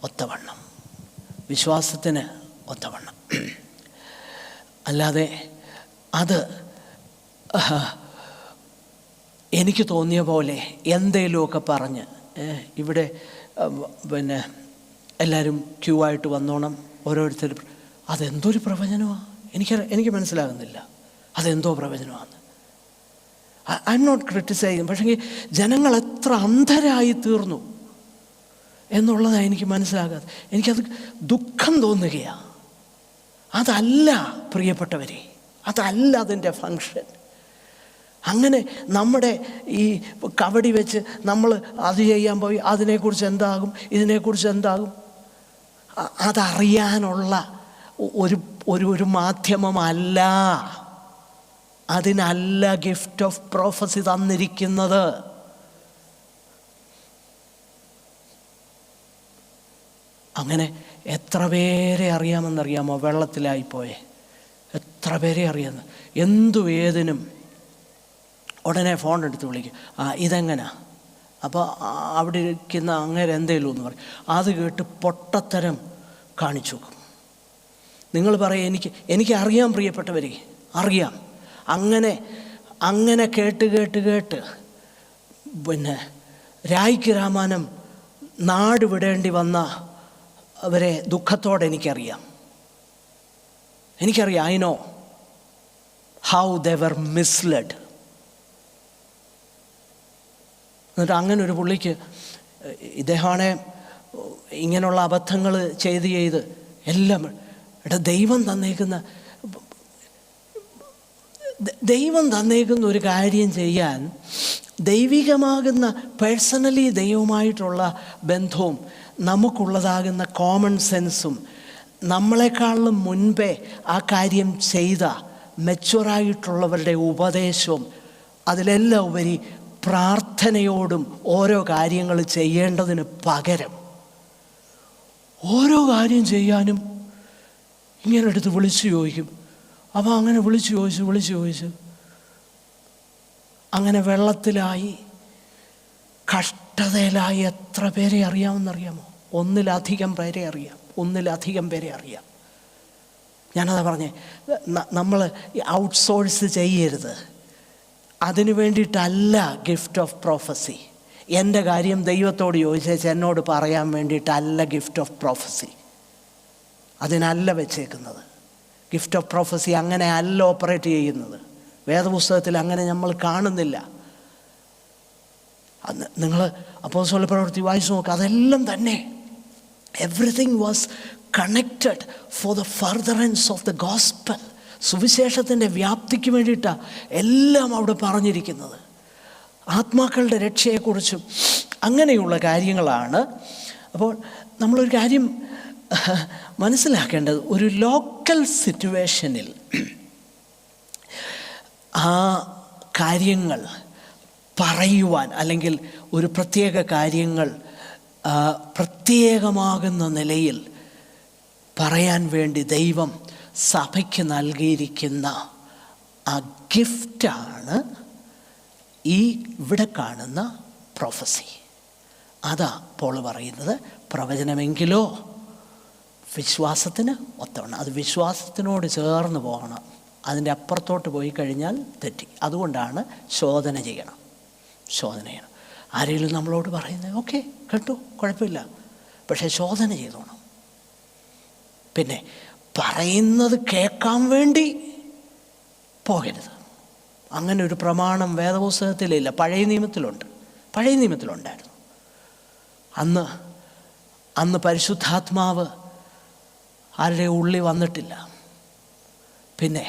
ഒത്തവണ്ണം. അല്ലാതെ അത് എനിക്ക് തോന്നിയ പോലെ എന്തേലുമൊക്കെ പറഞ്ഞ് ഇവിടെ പിന്നെ എല്ലാവരും ക്യൂ ആയിട്ട് വന്നോണം, ഓരോരുത്തരും, അതെന്തൊരു പ്രവചനമാണ്? എനിക്ക് മനസ്സിലാകുന്നില്ല അതെന്തോ പ്രവചനമാണ്. I am not criticising. പക്ഷേ ജനങ്ങൾ എത്ര അന്ധരായി തീർന്നു എന്നുള്ളതാണ് എനിക്ക് മനസ്സിലാകാതെ. എനിക്കത് ദുഃഖം തോന്നുകയാണ്. അതല്ല പ്രിയപ്പെട്ടവരെ, അതല്ല അതിൻ്റെ ഫങ്ഷൻ. അങ്ങനെ നമ്മുടെ ഈ കവടി വെച്ച് നമ്മൾ അത് ചെയ്യാൻ പോയി, അതിനെക്കുറിച്ച് എന്താകും, ഇതിനെക്കുറിച്ച് എന്താകും, അതറിയാനുള്ള ഒരു മാധ്യമമല്ല. അതിനല്ല ഗിഫ്റ്റ് ഓഫ് പ്രോഫസി തന്നിരിക്കുന്നത്. അങ്ങനെ എത്ര പേരെ അറിയാമെന്നറിയാമോ വെള്ളത്തിലായിപ്പോയെ? എത്ര പേരെ അറിയാമെന്ന്. ഏതിനും ഉടനെ ഫോൺ എടുത്ത് വിളിക്കും, ഇതെങ്ങനാ, അപ്പോൾ അവിടെ ഇരിക്കുന്ന അങ്ങേരെ എന്തേലും എന്ന് പറയും. അത് കേട്ട് പൊട്ടത്തരം കാണിച്ചു നോക്കും. നിങ്ങൾ പറയും, എനിക്ക് അറിയാം പ്രിയപ്പെട്ടവരെ, അറിയാം. അങ്ങനെ കേട്ട് പിന്നെ രായ്ക്ക് രാമാനം നാട് വിടേണ്ടി വന്ന അവരെ ദുഃഖത്തോടെ എനിക്കറിയാം. ഐ നോ ഹൗ ദേ വർ മിസ്ലെഡ്. എന്നിട്ട് അങ്ങനെ ഒരു പുള്ളിക്ക് ഇദ്ദേഹമാണെ ഇങ്ങനെയുള്ള അബദ്ധങ്ങൾ ചെയ്ത് എല്ലാം ദൈവം തന്നേക്കുന്ന ഒരു കാര്യം ചെയ്യാൻ ദൈവികമാകുന്ന പേഴ്സണലി ദൈവവുമായിട്ടുള്ള ബന്ധവും നമുക്കുള്ളതാകുന്ന കോമൺ സെൻസും നമ്മളെക്കാളും മുൻപേ ആ കാര്യം ചെയ്ത മെച്ചുവറായിട്ടുള്ളവരുടെ ഉപദേശവും അതിലെല്ലാം ഉപരി പ്രാർത്ഥനയോടും ഓരോ കാര്യങ്ങൾ ചെയ്യേണ്ടതിന് പകരം ഓരോ കാര്യം ചെയ്യാനും ഇങ്ങനെ എടുത്ത് വിളിച്ചു ചോദിക്കും. അപ്പോൾ അങ്ങനെ വിളിച്ചു ചോദിച്ച് അങ്ങനെ വെള്ളത്തിലായി, കഷ്ടതയിലായി എത്ര പേരെ അറിയാമെന്നറിയാമോ? ഒന്നിലധികം പേരെ അറിയാം. ഞാനതാ പറഞ്ഞേ, നമ്മൾ ഔട്ട്സോഴ്സ് ചെയ്യരുത്. അതിനു വേണ്ടിയിട്ടല്ല ഗിഫ്റ്റ് ഓഫ് പ്രോഫസി. എൻ്റെ കാര്യം ദൈവത്തോട് ചോദിച്ചേച്ച് എന്നോട് പറയാൻ വേണ്ടിയിട്ടല്ല ഗിഫ്റ്റ് ഓഫ് പ്രോഫസി. അതിനല്ല വെച്ചേക്കുന്നത്. ഗിഫ്റ്റ് ഓഫ് പ്രോഫസി അങ്ങനെ അല്ല ഓപ്പറേറ്റ് ചെയ്യുന്നത്. വേദപുസ്തകത്തിൽ അങ്ങനെ നമ്മൾ കാണുന്നില്ല. നിങ്ങൾ അപ്പോസ്തല പ്രവൃത്തി വായിച്ചു നോക്കുക. അതെല്ലാം തന്നെ everything was connected for the furtherance of the gospel. സുവിശേഷത്തിൻ്റെ വ്യാപ്തിക്ക് വേണ്ടിയിട്ടാണ് എല്ലാം അവിടെ പറഞ്ഞിരിക്കുന്നത്. ആത്മാക്കളുടെ രക്ഷയെക്കുറിച്ചും അങ്ങനെയുള്ള കാര്യങ്ങളാണ്. അപ്പോൾ നമ്മളൊരു കാര്യം മനസ്സിലാക്കേണ്ടത്, ഒരു ലോക്കൽ സിറ്റുവേഷനിൽ ആ കാര്യങ്ങൾ പറയുവാൻ, അല്ലെങ്കിൽ ഒരു പ്രത്യേക കാര്യങ്ങൾ പ്രത്യേകമാകുന്ന നിലയിൽ പറയാൻ വേണ്ടി ദൈവം സഭയ്ക്ക് നൽകിയിരിക്കുന്ന ആ ഗിഫ്റ്റാണ് ഈ ഇവിടെ കാണുന്ന പ്രൊഫസി. അതാ പോൾ പറയുന്നത്. പ്രവചനമെങ്കിലോ വിശ്വാസത്തിന് ഒത്തവണ്ണം. അത് വിശ്വാസത്തിനോട് ചേർന്ന് പോകണം. അതിൻ്റെ അപ്പുറത്തോട്ട് പോയി കഴിഞ്ഞാൽ തെറ്റി. അതുകൊണ്ടാണ് ശോധന ചെയ്യണം. ആരെങ്കിലും നമ്മളോട് പറയുന്നത് ഓക്കെ കേട്ടോ, കുഴപ്പമില്ല, പക്ഷേ ശോധന ചെയ്തോണം. പിന്നെ പറയുന്നത് കേൾക്കാൻ വേണ്ടി പോകരുത്. അങ്ങനെ ഒരു പ്രമാണം വേദപുസ്തകത്തിലില്ല. പഴയ നിയമത്തിലുണ്ടായിരുന്നു. അന്ന് പരിശുദ്ധാത്മാവ് ആരുടെ ഉള്ളിൽ വന്നിട്ടില്ല. പിന്നെ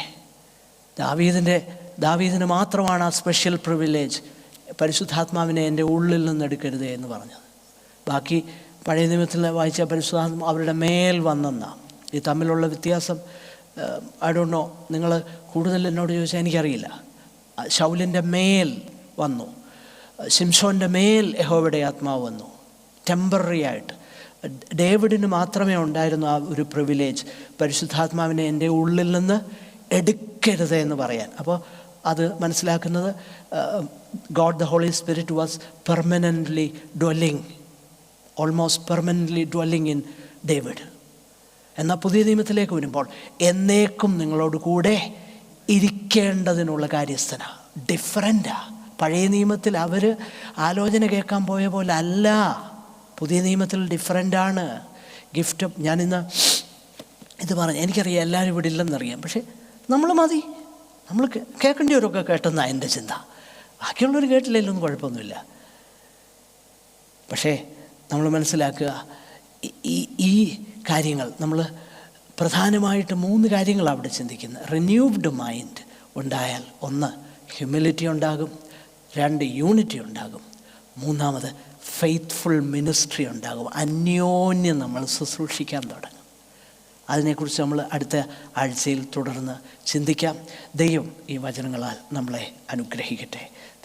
ദാവീദിന് മാത്രമാണ് ആ സ്പെഷ്യൽ പ്രിവിലേജ്, പരിശുദ്ധാത്മാവിനെ എൻ്റെ ഉള്ളിൽ നിന്ന് എടുക്കരുത് എന്ന് പറഞ്ഞത്. ബാക്കി പഴയ നിയമത്തിൽ വായിച്ച പരിശുദ്ധാത്മ അവരുടെ മേൽ വന്നെന്നാണ്. ഈ തമ്മിലുള്ള വ്യത്യാസം ഐ ഡോണ്ട് നോ. നിങ്ങൾ കൂടുതൽ എന്നോട് ചോദിച്ചാൽ എനിക്കറിയില്ല. ശൗലിൻ്റെ മേൽ വന്നു, ശിംശോൻ്റെ മേൽ യഹോവയുടെ ആത്മാവ് വന്നു. ടെമ്പററി ആയിട്ട് ഡേവിഡിന് മാത്രമേ ഉണ്ടായിരുന്നു ആ ഒരു പ്രിവിലേജ്, പരിശുദ്ധാത്മാവിനെ എൻ്റെ ഉള്ളിൽ നിന്ന് എടുക്കരുത് എന്ന് പറയാൻ. അപ്പോൾ അത് മനസ്സിലാക്കുന്നത് God the Holy Spirit was permanently dwelling, almost permanently dwelling in David. എന്നാൽ പുതിയ നിയമത്തിലേക്ക് വരുമ്പോൾ എന്നേക്കും നിങ്ങളോട് കൂടെ ഇരിക്കേണ്ടതിനുള്ള കാര്യസ്ഥന. ഡിഫറൻറ്റാണ്. പഴയ നിയമത്തിൽ അവർ ആലോചന കേൾക്കാൻ പോയ പോലെ അല്ല, പുതിയ നിയമത്തിൽ ഡിഫറൻ്റാണ് ഗിഫ്റ്റ്. ഞാനിന്ന് ഇത് പറഞ്ഞു, എനിക്കറിയാം എല്ലാവരും ഇവിടെ ഇല്ലെന്നറിയാം, പക്ഷേ നമ്മൾ മതി, നമ്മൾ കേൾക്കേണ്ടിയവരൊക്കെ കേട്ടെന്നാണ് എൻ്റെ ചിന്ത. ബാക്കിയുള്ളവർ കേട്ടില്ലെങ്കിലും കുഴപ്പമൊന്നുമില്ല. പക്ഷേ നമ്മൾ മനസ്സിലാക്കുക, ഈ കാര്യങ്ങൾ നമ്മൾ പ്രധാനമായിട്ട് 3 കാര്യങ്ങളാണ് അവിടെ ചിന്തിക്കുന്നത്. റിന്യൂവ്ഡ് മൈൻഡ് ഉണ്ടായാൽ 1 ഹ്യൂമിലിറ്റി ഉണ്ടാകും, 2 യൂണിറ്റി ഉണ്ടാകും, 3 ഫെയ്ത്ത്ഫുൾ മിനിസ്ട്രി ഉണ്ടാകും. അന്യോന്യം നമ്മൾ ശുശ്രൂഷിക്കാൻ തുടങ്ങും. അതിനെക്കുറിച്ച് നമ്മൾ അടുത്ത ആഴ്ചയിൽ തുടർന്ന് ചിന്തിക്കാം. ദൈവം ഈ വചനങ്ങളാൽ നമ്മളെ അനുഗ്രഹിക്കട്ടെ.